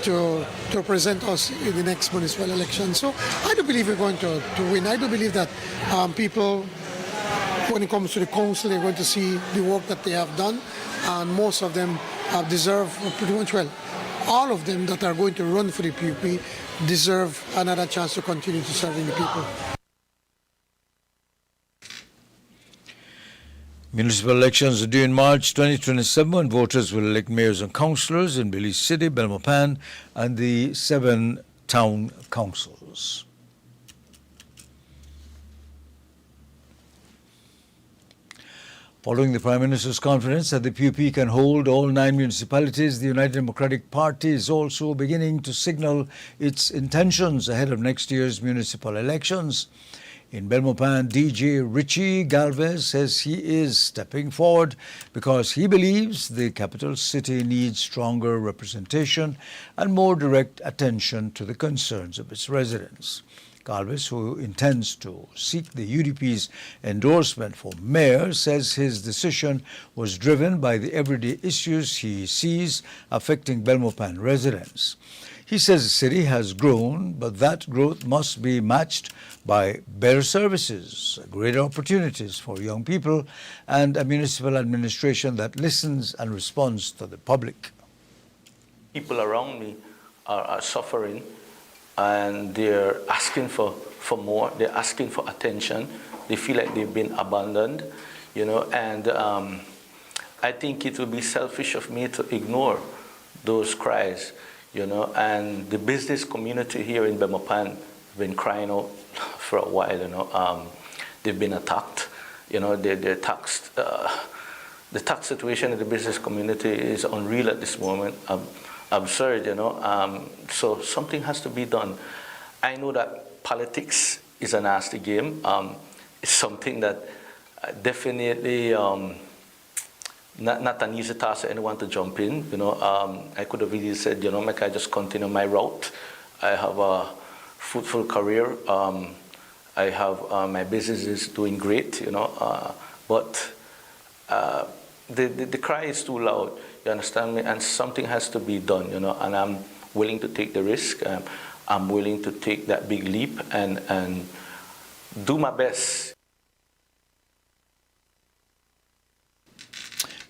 to represent us in the next municipal election. So I do believe we're going to win. I do believe that people, when it comes to the council, they're going to see the work that they have done, and most of them deserve pretty much, well, all of them that are going to run for the PUP deserve another chance to continue to serve the people. Municipal elections are due in March 2027 when voters will elect mayors and councillors in Belize City, Belmopan, and the 7 town councils. Following the Prime Minister's confidence that the PUP can hold all 9 municipalities, the United Democratic Party is also beginning to signal its intentions ahead of next year's municipal elections. In Belmopan, DJ Richie Galvez says he is stepping forward because he believes the capital city needs stronger representation and more direct attention to the concerns of its residents. Galvez, who intends to seek the UDP's endorsement for mayor, says his decision was driven by the everyday issues he sees affecting Belmopan residents. He says the city has grown, but that growth must be matched by better services, greater opportunities for young people, and a municipal administration that listens and responds to the public. People around me are suffering, and they're asking for more. They're asking for attention. They feel like they've been abandoned, and I think it would be selfish of me to ignore those cries. And the business community here in Belmopan have been crying out for a while. They've been attacked. They're taxed. The tax situation in the business community is unreal at this moment. Absurd. So something has to be done. I know that politics is a nasty game. It's something that definitely. Not an easy task for anyone to jump in. I could have really said, I just continue my route. I have a fruitful career. I have my business is doing great. But the cry is too loud. You understand me? And something has to be done. And I'm willing to take the risk. I'm willing to take that big leap and do my best.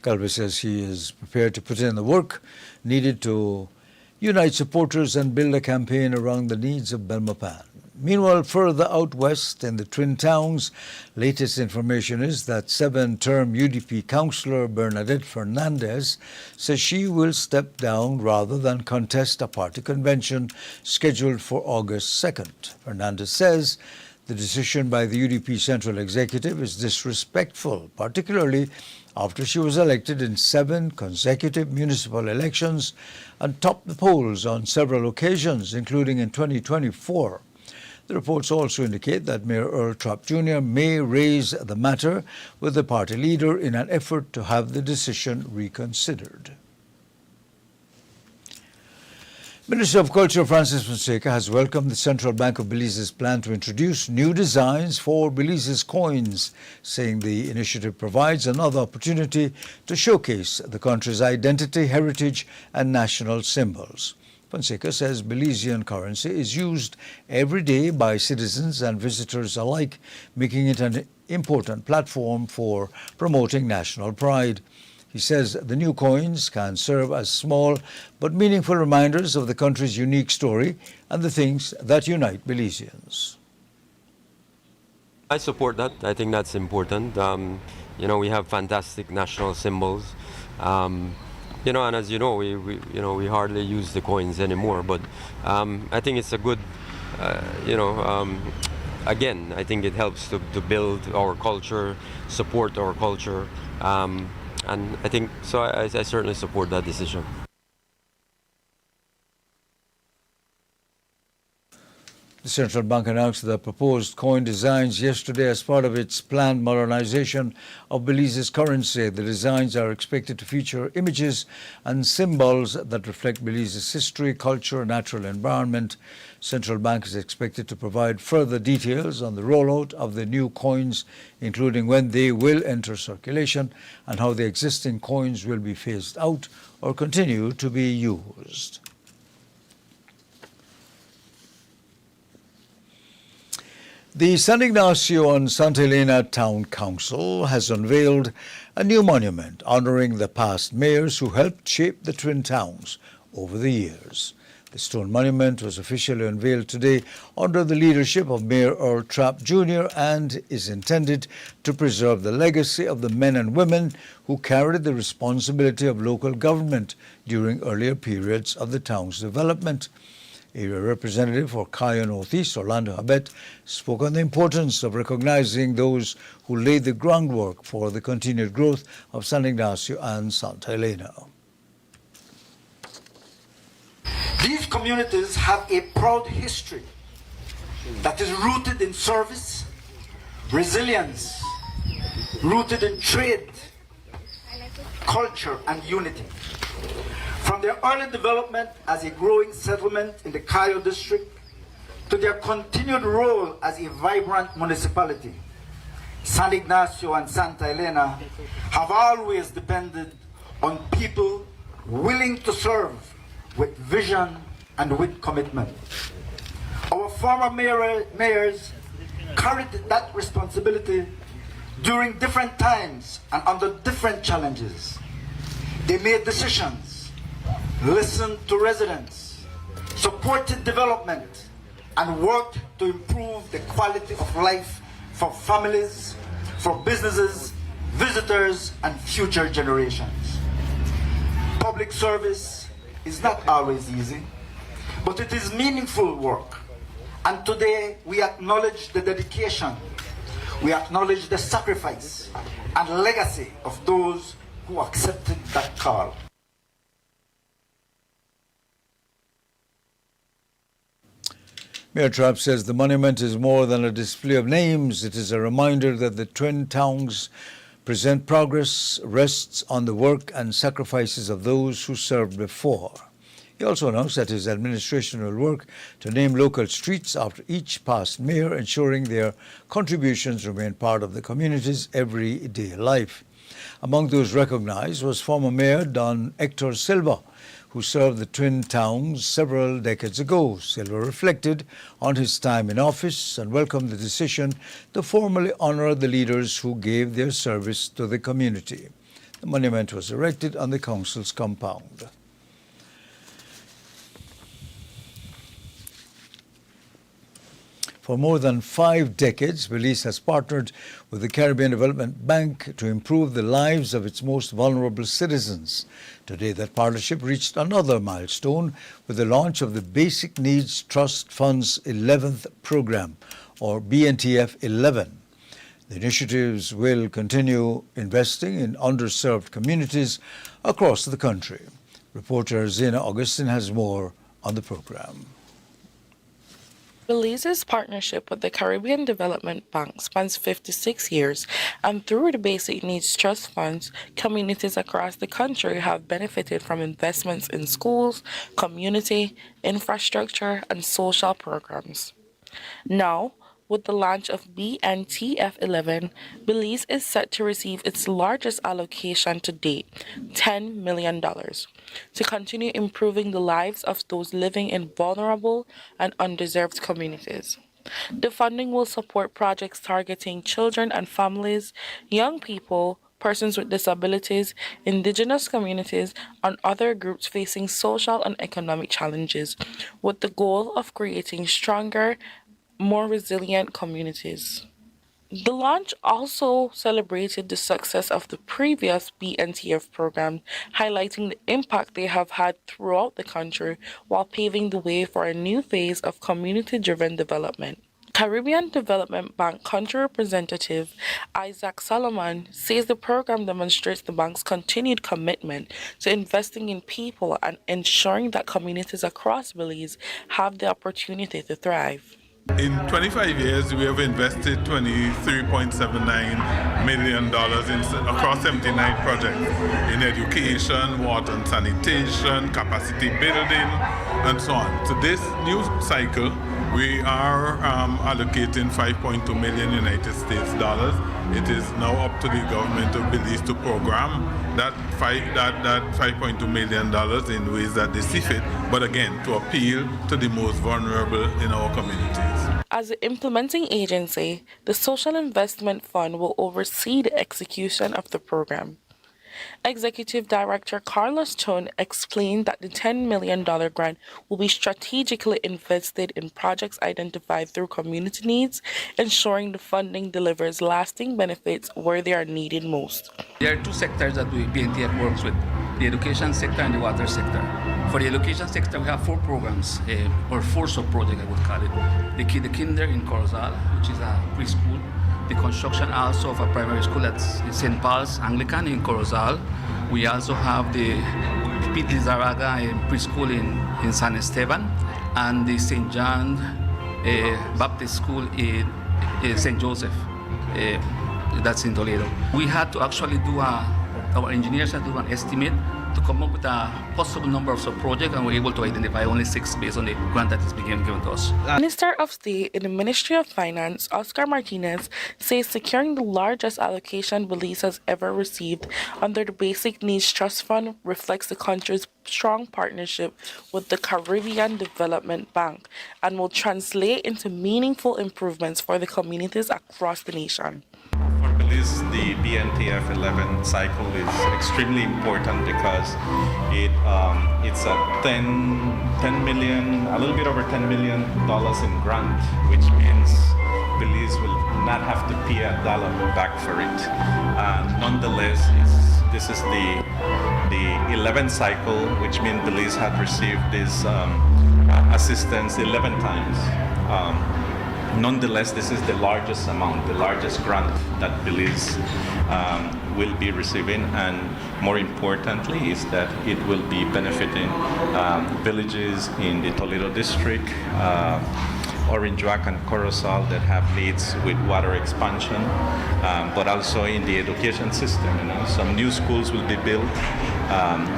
Galvez says he is prepared to put in the work needed to unite supporters and build a campaign around the needs of Belmopan. Meanwhile, further out west in the Twin Towns, latest information is that 7-term UDP councillor Bernadette Fernandez says she will step down rather than contest a party convention scheduled for August 2nd. Fernandez says the decision by the UDP Central Executive is disrespectful, particularly after she was elected in 7 consecutive municipal elections and topped the polls on several occasions, including in 2024. The reports also indicate that Mayor Earl Trapp Jr. may raise the matter with the party leader in an effort to have the decision reconsidered. Minister of Culture Francis Fonseca has welcomed the Central Bank of Belize's plan to introduce new designs for Belize's coins, saying the initiative provides another opportunity to showcase the country's identity, heritage, and national symbols. Fonseca says Belizean currency is used every day by citizens and visitors alike, making it an important platform for promoting national pride. He says the new coins can serve as small but meaningful reminders of the country's unique story and the things that unite Belizeans. I support that. I think that's important. We have fantastic national symbols. And as you know, we hardly use the coins anymore. But I think it's a good, again, I think it helps to build our culture, support our culture. And I think, so I certainly support that decision. The central bank announced the proposed coin designs yesterday as part of its planned modernization of Belize's currency. The designs are expected to feature images and symbols that reflect Belize's history, culture, and natural environment. Central bank is expected to provide further details on the rollout of the new coins, including when they will enter circulation and how the existing coins will be phased out or continue to be used. The San Ignacio and Santa Elena Town Council has unveiled a new monument honoring the past mayors who helped shape the Twin Towns over the years. The stone monument was officially unveiled today under the leadership of Mayor Earl Trapp Jr. and is intended to preserve the legacy of the men and women who carried the responsibility of local government during earlier periods of the town's development. Area Representative for Cayo Northeast, Orlando Habet, spoke on the importance of recognizing those who laid the groundwork for the continued growth of San Ignacio and Santa Elena. These communities have a proud history that is rooted in service, resilience, rooted in trade, culture, and unity. From their early development as a growing settlement in the Cayo district to their continued role as a vibrant municipality, San Ignacio and Santa Elena have always depended on people willing to serve with vision and with commitment. Our former mayors carried that responsibility during different times and under different challenges. They made decisions, listened to residents, supported development, and worked to improve the quality of life for families, for businesses, visitors, and future generations. Public service is not always easy, but it is meaningful work. And today we acknowledge the dedication, we acknowledge the sacrifice and legacy of those who accepted that call. Mayor Trapp says the monument is more than a display of names. It is a reminder that the twin towns present progress rests on the work and sacrifices of those who served before. He also announced that his administration will work to name local streets after each past mayor, ensuring their contributions remain part of the community's everyday life. Among those recognized was former Mayor Don Hector Silva, who served the twin towns several decades ago. Silva reflected on his time in office and welcomed the decision to formally honor the leaders who gave their service to the community. The monument was erected on the council's compound. For more than 5 decades, Belize has partnered with the Caribbean Development Bank to improve the lives of its most vulnerable citizens. Today, that partnership reached another milestone with the launch of the Basic Needs Trust Fund's 11th program, or BNTF 11. The initiatives will continue investing in underserved communities across the country. Reporter Zena Augustin has more on the program. Belize's partnership with the Caribbean Development Bank spans 56 years, and through the Basic Needs Trust Funds, communities across the country have benefited from investments in schools, community, infrastructure, and social programs. Now, with the launch of BNTF 11, Belize is set to receive its largest allocation to date, $10 million, to continue improving the lives of those living in vulnerable and undeserved communities. The funding will support projects targeting children and families, young people, persons with disabilities, indigenous communities, and other groups facing social and economic challenges, with the goal of creating stronger, more resilient communities. The launch also celebrated the success of the previous BNTF program, highlighting the impact they have had throughout the country while paving the way for a new phase of community-driven development. Caribbean Development Bank Country Representative Isaac Solomon says the program demonstrates the bank's continued commitment to investing in people and ensuring that communities across Belize have the opportunity to thrive. In 25 years, we have invested $23.79 million across 79 projects in education, water and sanitation, capacity building, and so on. So this new cycle, we are allocating $5.2 million United States dollars. It is now up to the government of Belize to program that $5.2 million in ways that they see fit, but again, to appeal to the most vulnerable in our communities. As the implementing agency, the Social Investment Fund will oversee the execution of the program. Executive Director Carlos Chon explained that the $10 million grant will be strategically invested in projects identified through community needs, ensuring the funding delivers lasting benefits where they are needed most. There are two sectors that BNTF works with, the education sector and the water sector. For the education sector, we have 4 programs, or 4 sub-projects I would call it. The Kinder in Corozal, which is a preschool. The construction also of a primary school at St. Paul's Anglican in Corozal. We also have the Pete Lizarraga preschool in San Esteban and the St. John Baptist School in St. Joseph. that's in Toledo. We had to actually do our engineers had to do an estimate to come up with a possible number of sub-projects, and we're able to identify only 6 based on the grant that is being given to us. Minister of State in the Ministry of Finance, Oscar Martinez, says securing the largest allocation Belize has ever received under the Basic Needs Trust Fund reflects the country's strong partnership with the Caribbean Development Bank and will translate into meaningful improvements for the communities across the nation. For Belize, the BNTF 11 cycle is extremely important because it's a 10 million, a little bit over $10 million in grant, which means Belize will not have to pay a dollar back for it. Nonetheless, this is the 11th cycle, which means Belize had received this assistance 11 times. Nonetheless, this is the largest amount, the largest grant that Belize will be receiving, and more importantly is that it will be benefiting villages in the Toledo district, Orange Walk and Corozal that have needs with water expansion, but also in the education system. Some new schools will be built,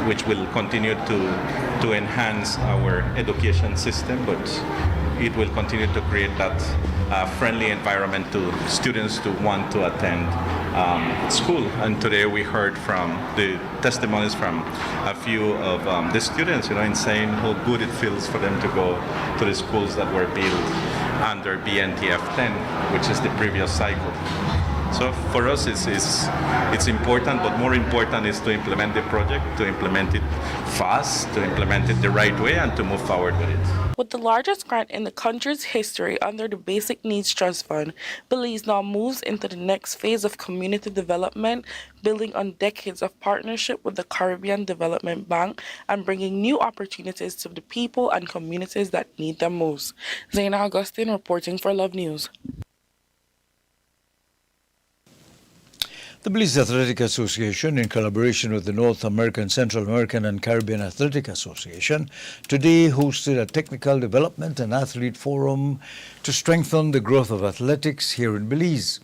which will continue to enhance our education system, but it will continue to create that friendly environment to students to want to attend school. And today we heard from the testimonies from a few of the students, in saying how good it feels for them to go to the schools that were built under BNTF 10, which is the previous cycle. So for us, it's important, but more important is to implement the project, to implement it fast, to implement it the right way, and to move forward with it. With the largest grant in the country's history under the Basic Needs Trust Fund, Belize now moves into the next phase of community development, building on decades of partnership with the Caribbean Development Bank and bringing new opportunities to the people and communities that need them most. Zaina Augustine reporting for Love News. The Belize Athletic Association, in collaboration with the North American, Central American and Caribbean Athletic Association, today hosted a technical development and athlete forum to strengthen the growth of athletics here in Belize.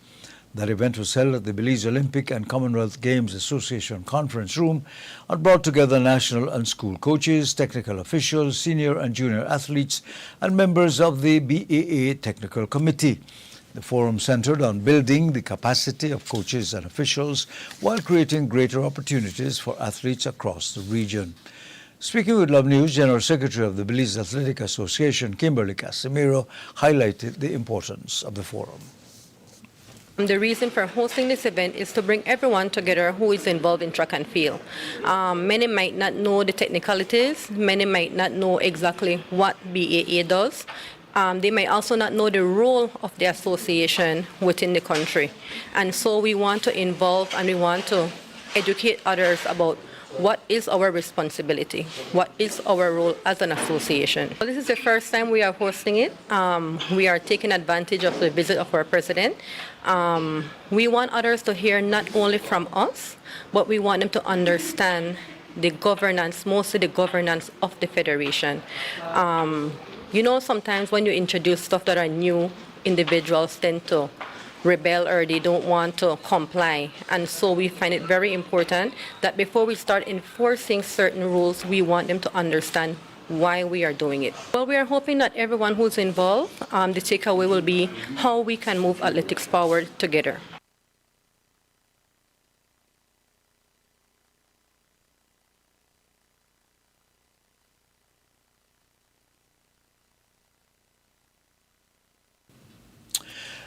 That event was held at the Belize Olympic and Commonwealth Games Association conference room and brought together national and school coaches, technical officials, senior and junior athletes, and members of the BAA Technical Committee. The forum centered on building the capacity of coaches and officials while creating greater opportunities for athletes across the region. Speaking with Love News, General Secretary of the Belize Athletic Association, Kimberly Casimiro, highlighted the importance of the forum. The reason for hosting this event is to bring everyone together who is involved in track and field. Many might not know the technicalities, many might not know exactly what BAA does. They might also not know the role of the association within the country. And so we want to involve and we want to educate others about what is our responsibility, what is our role as an association. Well, this is the first time we are hosting it. We are taking advantage of the visit of our president. We want others to hear not only from us, but we want them to understand the governance, mostly the governance of the federation. Sometimes when you introduce stuff that are new, individuals tend to rebel or they don't want to comply. And so we find it very important that before we start enforcing certain rules, we want them to understand why we are doing it. Well, we are hoping that everyone who's involved, the takeaway will be how we can move athletics forward together.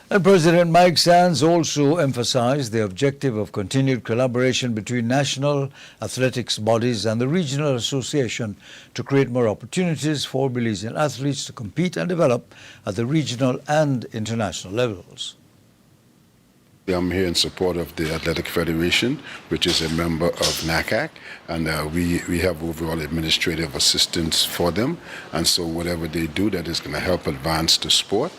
And President Mike Sands also emphasized the objective of continued collaboration between national athletics bodies and the regional association to create more opportunities for Belizean athletes to compete and develop at the regional and international levels. I'm here in support of the Athletic Federation, which is a member of NACAC, and we have overall administrative assistance for them. And so whatever they do that is going to help advance the sport,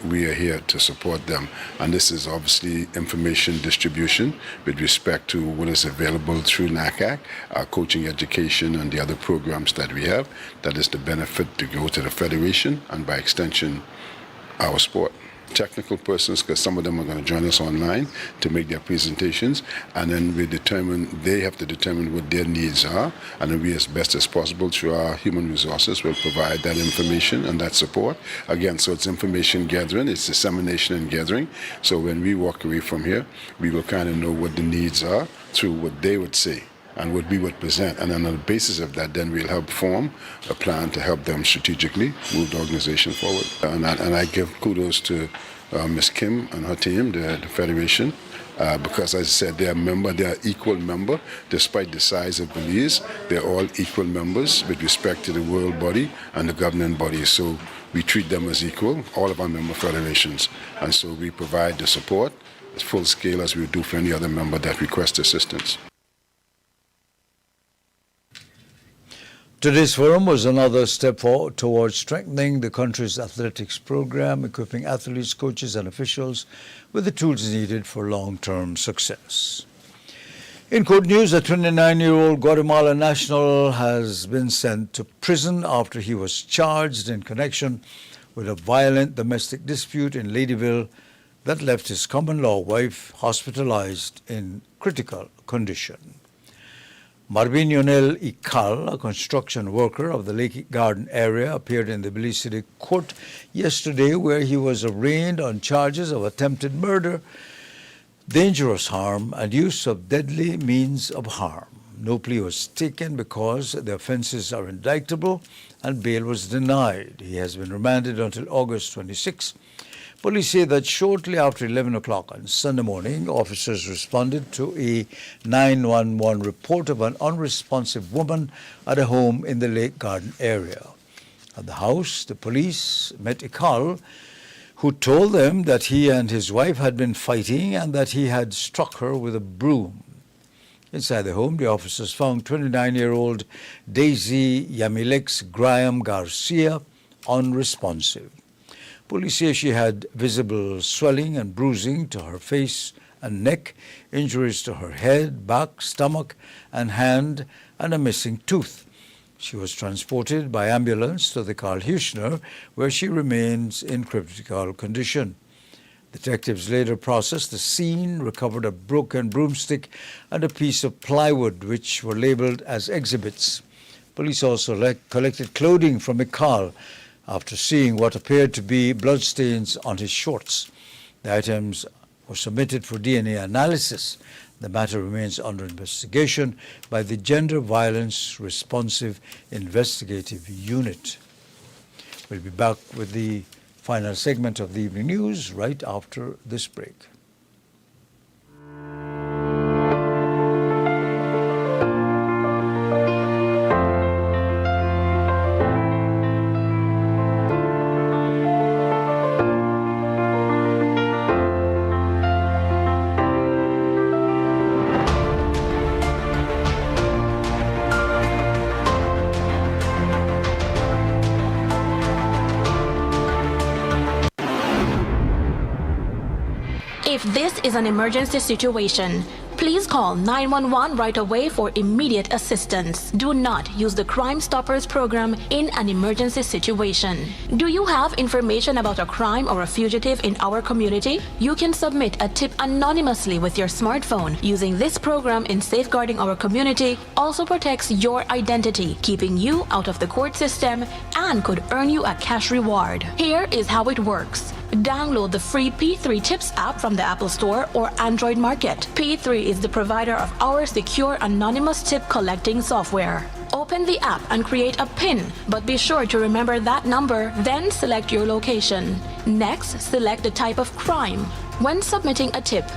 we are here to support them. And this is obviously information distribution with respect to what is available through NACAC, our coaching education and the other programs that we have. That is the benefit to go to the Federation and by extension, our sport. technical persons, because some of them are going to join us online to make their presentations, and then they have to determine what their needs are, and then we, as best as possible through our human resources, will provide that information and that support. Again, so it's information gathering, it's dissemination and gathering. So when we walk away from here, we will kind of know what the needs are through what they would say and what we would present. And on the basis of that, then we'll help form a plan to help them strategically move the organization forward. And I give kudos to Ms. Kim and her team, the Federation, because as I said, they are equal member, despite the size of Belize. They're all equal members with respect to the world body and the governing body. So we treat them as equal, all of our member federations. And so we provide the support at full scale as we would do for any other member that requests assistance. Today's forum was another step forward towards strengthening the country's athletics program, equipping athletes, coaches, and officials with the tools needed for long-term success. In court news, a 29-year-old Guatemala national has been sent to prison after he was charged in connection with a violent domestic dispute in Ladyville that left his common-law wife hospitalized in critical condition. Marvin Yonel Ikal, a construction worker of the Lake Garden area, appeared in the Belize City court yesterday, where he was arraigned on charges of attempted murder, dangerous harm, and use of deadly means of harm. No plea was taken because the offenses are indictable, and bail was denied. He has been remanded until August 26. Police say that shortly after 11 o'clock on Sunday morning, officers responded to a 911 report of an unresponsive woman at a home in the Lake Garden area. At the house, the police met Ikal, who told them that he and his wife had been fighting and that he had struck her with a broom. Inside the home, the officers found 29-year-old Daisy Yamilex Graham Garcia unresponsive. Police say she had visible swelling and bruising to her face and neck, injuries to her head, back, stomach, and hand, and a missing tooth. She was transported by ambulance to the Carl Huchner, where she remains in critical condition. Detectives later processed the scene, recovered a broken broomstick and a piece of plywood, which were labeled as exhibits. Police also collected clothing from Ikal after seeing what appeared to be bloodstains on his shorts. The items were submitted for DNA analysis. The matter remains under investigation by the Gender Violence Responsive Investigative Unit. We'll be back with the final segment of the evening news right after this break. If this is an emergency situation, please call 911 right away for immediate assistance. Do not use the Crime Stoppers program in an emergency situation. Do you have information about a crime or a fugitive in our community? You can submit a tip anonymously with your smartphone. Using this program in safeguarding our community also protects your identity, keeping you out of the court system, and could earn you a cash reward. Here is how it works. Download the free P3 Tips app from the Apple Store or Android Market. P3 is the provider of our secure anonymous tip collecting software. Open the app and create a PIN, but be sure to remember that number, then select your location. Next, select the type of crime. When submitting a tip,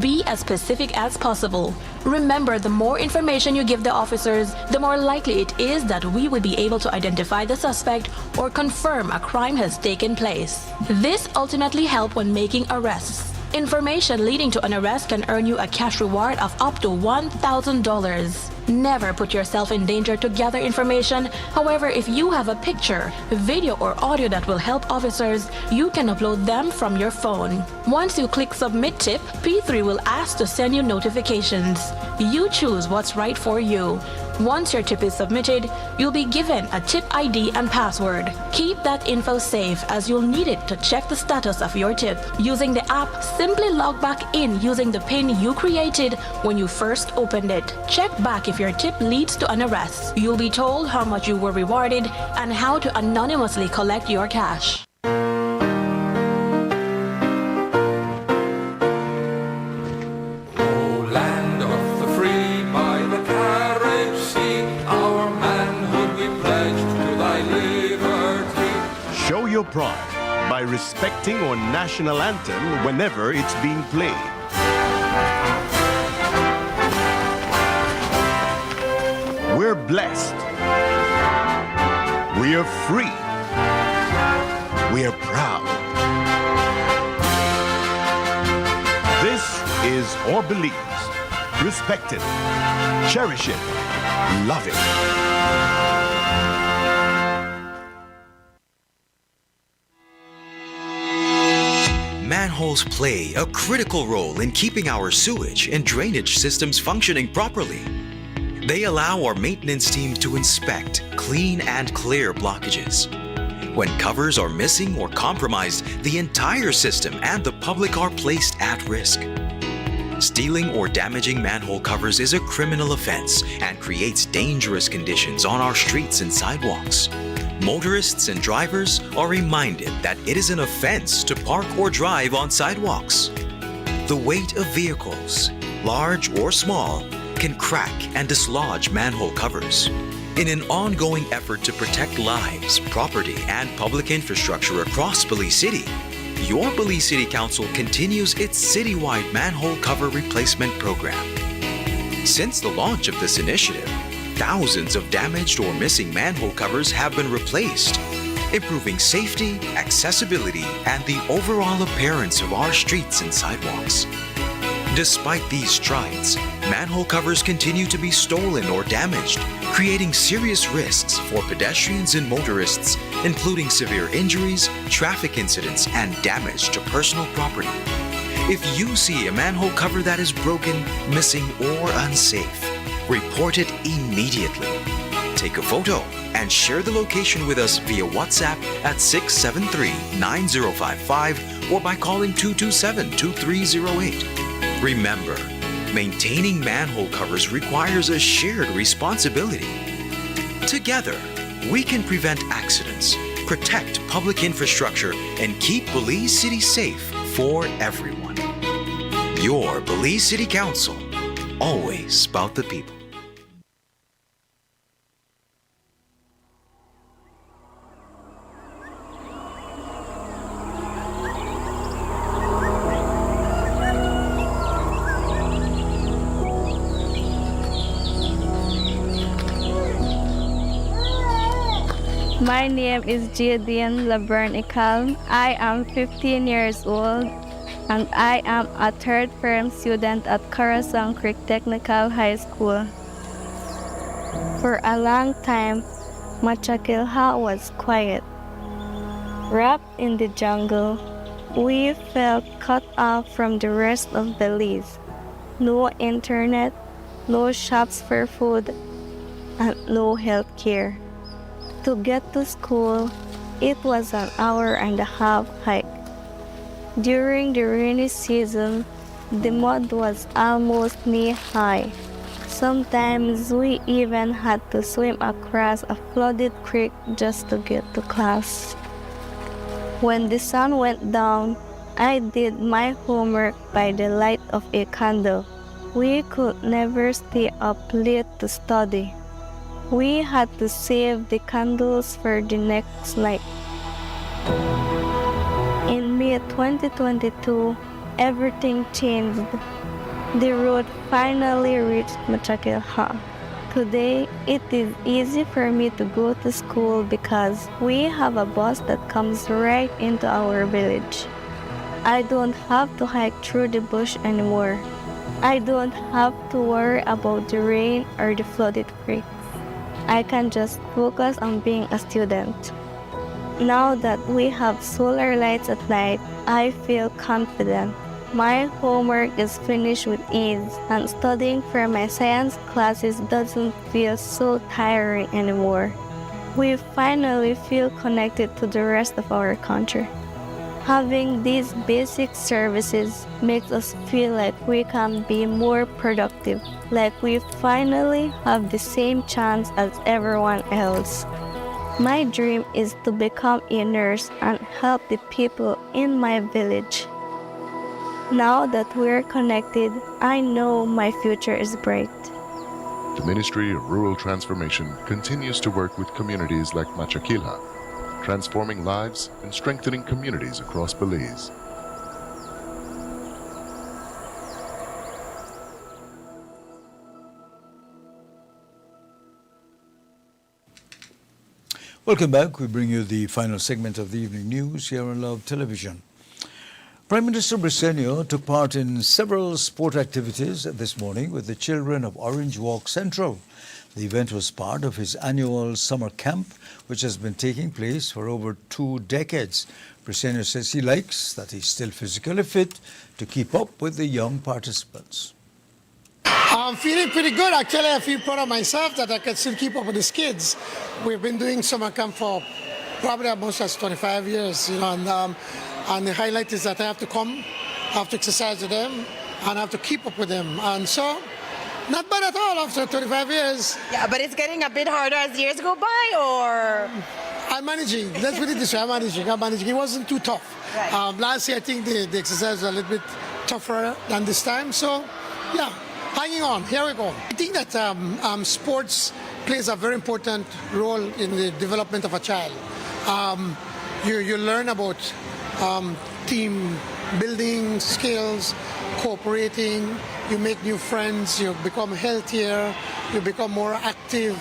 be as specific as possible. Remember, the more information you give the officers, the more likely it is that we will be able to identify the suspect or confirm a crime has taken place. This ultimately helps when making arrests. Information leading to an arrest can earn you a cash reward of up to $1,000. Never put yourself in danger to gather information. However, if you have a picture, video, or audio that will help officers, you can upload them from your phone. Once you click Submit Tip, P3 will ask to send you notifications. You choose what's right for you. Once your tip is submitted, you'll be given a tip ID and password. Keep that info safe as you'll need it to check the status of your tip. Using the app, simply log back in using the PIN you created when you first opened it. Check back if your tip leads to an arrest. You'll be told how much you were rewarded and how to anonymously collect your cash. Show your pride by respecting our national anthem whenever it's being played. We're blessed. We are free. We are proud. This is our beliefs. Respect it. Cherish it. Love it. Manholes play a critical role in keeping our sewage and drainage systems functioning properly. They allow our maintenance team to inspect, clean, and clear blockages. When covers are missing or compromised, the entire system and the public are placed at risk. Stealing or damaging manhole covers is a criminal offense and creates dangerous conditions on our streets and sidewalks. Motorists and drivers are reminded that it is an offense to park or drive on sidewalks. The weight of vehicles, large or small, can crack and dislodge manhole covers. In an ongoing effort to protect lives, property, and public infrastructure across Belize City, your Belize City Council continues its citywide manhole cover replacement program. Since the launch of this initiative, thousands of damaged or missing manhole covers have been replaced, improving safety, accessibility, and the overall appearance of our streets and sidewalks. Despite these strides, manhole covers continue to be stolen or damaged, creating serious risks for pedestrians and motorists, including severe injuries, traffic incidents, and damage to personal property. If you see a manhole cover that is broken, missing, or unsafe, report it immediately. Take a photo and share the location with us via WhatsApp at 673-9055 or by calling 227-2308. Remember, maintaining manhole covers requires a shared responsibility. Together, we can prevent accidents, protect public infrastructure, and keep Belize City safe for everyone. Your Belize City Council, always about the people. My name is Jadian Laverne Ikal. I am 15 years old and I am a third-term student at Corazon Creek Technical High School. For a long time, Machakilha was quiet. Wrapped in the jungle, we felt cut off from the rest of Belize. No internet, no shops for food, and no health care. To get to school, it was an hour-and-a-half hike. During the rainy season, the mud was almost knee-high. Sometimes we even had to swim across a flooded creek just to get to class. When the sun went down, I did my homework by the light of a candle. We could never stay up late to study. We had to save the candles for the next night. In May 2022, everything changed. The road finally reached Machakilha. Today, it is easy for me to go to school because we have a bus that comes right into our village. I don't have to hike through the bush anymore. I don't have to worry about the rain or the flooded creek. I can just focus on being a student. Now that we have solar lights at night, I feel confident. My homework is finished with ease, and studying for my science classes doesn't feel so tiring anymore. We finally feel connected to the rest of our country. Having these basic services makes us feel like we can be more productive, like we finally have the same chance as everyone else. My dream is to become a nurse and help the people in my village. Now that we're connected, I know my future is bright. The Ministry of Rural Transformation continues to work with communities like Machakila, transforming lives and strengthening communities across Belize. Welcome back. We bring you the final segment of the evening news here on Love Television. Prime Minister Briceño took part in several sport activities this morning with the children of Orange Walk Central. The event was part of his annual summer camp, which has been taking place for over 2 decades. Briceño says he likes that he's still physically fit to keep up with the young participants. I'm feeling pretty good. Actually, I feel proud of myself that I can still keep up with these kids. We've been doing summer camp for probably almost 25 years, and the highlight is that I have to come, I have to exercise with them, and I have to keep up with them. And so, not bad at all after 25 years. Yeah, but it's getting a bit harder as years go by, or? I'm managing. Let's put it this way, I'm managing. It wasn't too tough. Right. Last year, I think the exercise was a little bit tougher than this time. So, yeah, hanging on. Here we go. I think that sports plays a very important role in the development of a child. You learn about team building skills, cooperating, you make new friends, you become healthier, you become more active.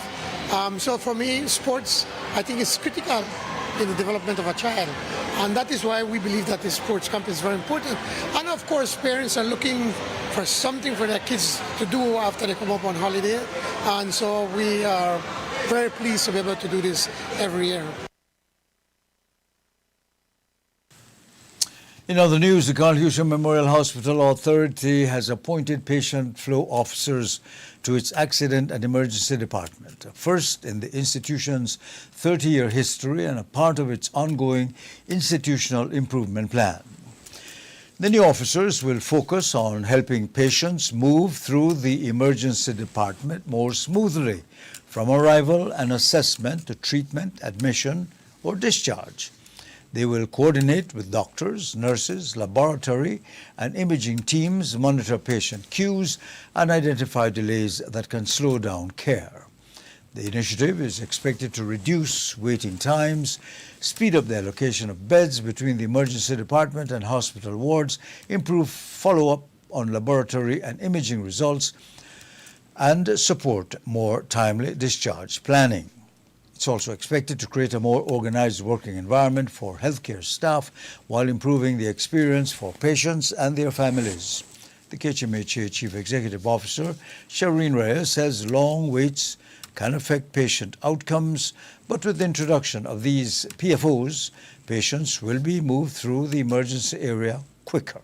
So for me, sports, I think is critical in the development of a child. And that is why we believe that the sports camp is very important. And of course, parents are looking for something for their kids to do after they come up on holiday. And so we are very pleased to be able to do this every year. In other news, the Carl Hewson Memorial Hospital Authority has appointed patient flow officers to its Accident and Emergency Department, a first in the institution's 30-year history and a part of its ongoing institutional improvement plan. The new officers will focus on helping patients move through the emergency department more smoothly, from arrival and assessment to treatment, admission, or discharge. They will coordinate with doctors, nurses, laboratory, and imaging teams, monitor patient queues, and identify delays that can slow down care. The initiative is expected to reduce waiting times, speed up the allocation of beds between the emergency department and hospital wards, improve follow-up on laboratory and imaging results, and support more timely discharge planning. It's also expected to create a more organized working environment for healthcare staff while improving the experience for patients and their families. The KHMHA Chief Executive Officer, Shireen Reyes, says long waits can affect patient outcomes, but with the introduction of these PFOs, patients will be moved through the emergency area quicker.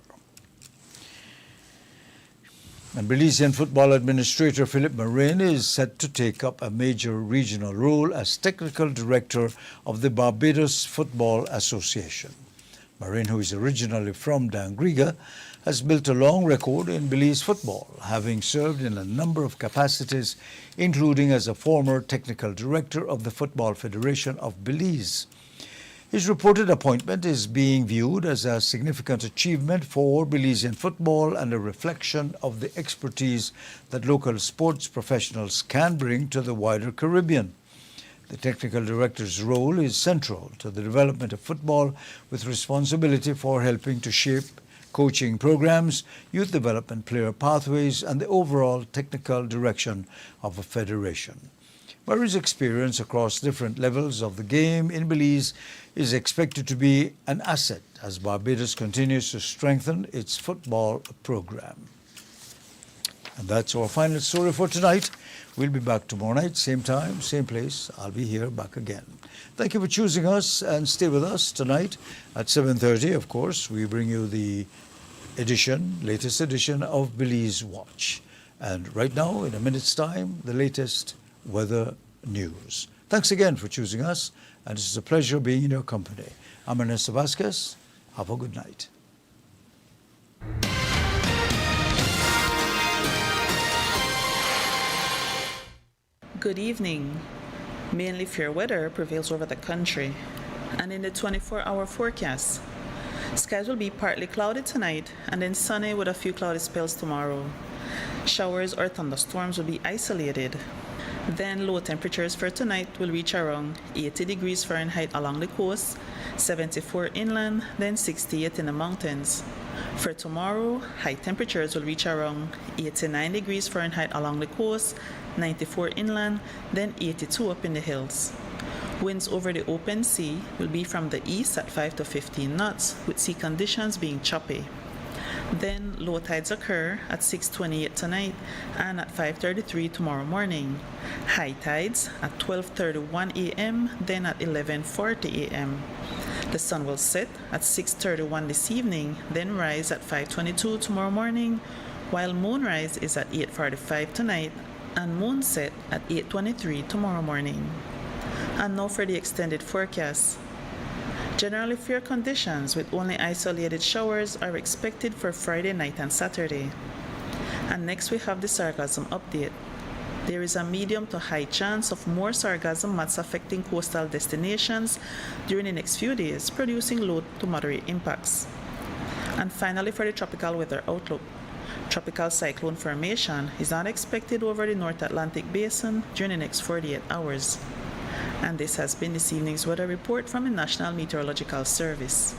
And Belizean Football Administrator Philip Marin is set to take up a major regional role as Technical Director of the Barbados Football Association. Marin, who is originally from Dangriga, has built a long record in Belize football, having served in a number of capacities, including as a former Technical Director of the Football Federation of Belize. His reported appointment is being viewed as a significant achievement for Belizean football and a reflection of the expertise that local sports professionals can bring to the wider Caribbean. The technical director's role is central to the development of football, with responsibility for helping to shape coaching programs, youth development player pathways, and the overall technical direction of a federation. Marin's experience across different levels of the game in Belize is expected to be an asset as Barbados continues to strengthen its football program. And that's our final story for tonight. We'll be back tomorrow night, same time, same place. I'll be here back again. Thank you for choosing us, and stay with us tonight at 7:30. Of course, we bring you the latest edition of Belize Watch. And right now, in a minute's time, the latest weather news. Thanks again for choosing us, and it's a pleasure being in your company. I'm Ernesto Vasquez. Have a good night. Good evening. Mainly fair weather prevails over the country. And in the 24-hour forecast, skies will be partly cloudy tonight and then sunny with a few cloudy spells tomorrow. Showers or thunderstorms will be isolated. Then low temperatures for tonight will reach around 80 degrees Fahrenheit along the coast, 74 inland, then 68 in the mountains. For tomorrow, high temperatures will reach around 89 degrees Fahrenheit along the coast, 94 inland, then 82 up in the hills. Winds over the open sea will be from the east at 5 to 15 knots, with sea conditions being choppy. Then low tides occur at 6:28 tonight and at 5:33 tomorrow morning. High tides at 12:31 a.m., then at 11:40 a.m. The sun will set at 6:31 this evening, then rise at 5:22 tomorrow morning, while moonrise is at 8:45 tonight and moonset at 8:23 tomorrow morning. And now for the extended forecast. Generally fair conditions with only isolated showers are expected for Friday night and Saturday. And next we have the sargassum update. There is a medium to high chance of more sargassum mats affecting coastal destinations during the next few days, producing low to moderate impacts. And finally for the tropical weather outlook. Tropical cyclone formation is not expected over the North Atlantic Basin during the next 48 hours. And this has been this evening's weather report from the National Meteorological Service.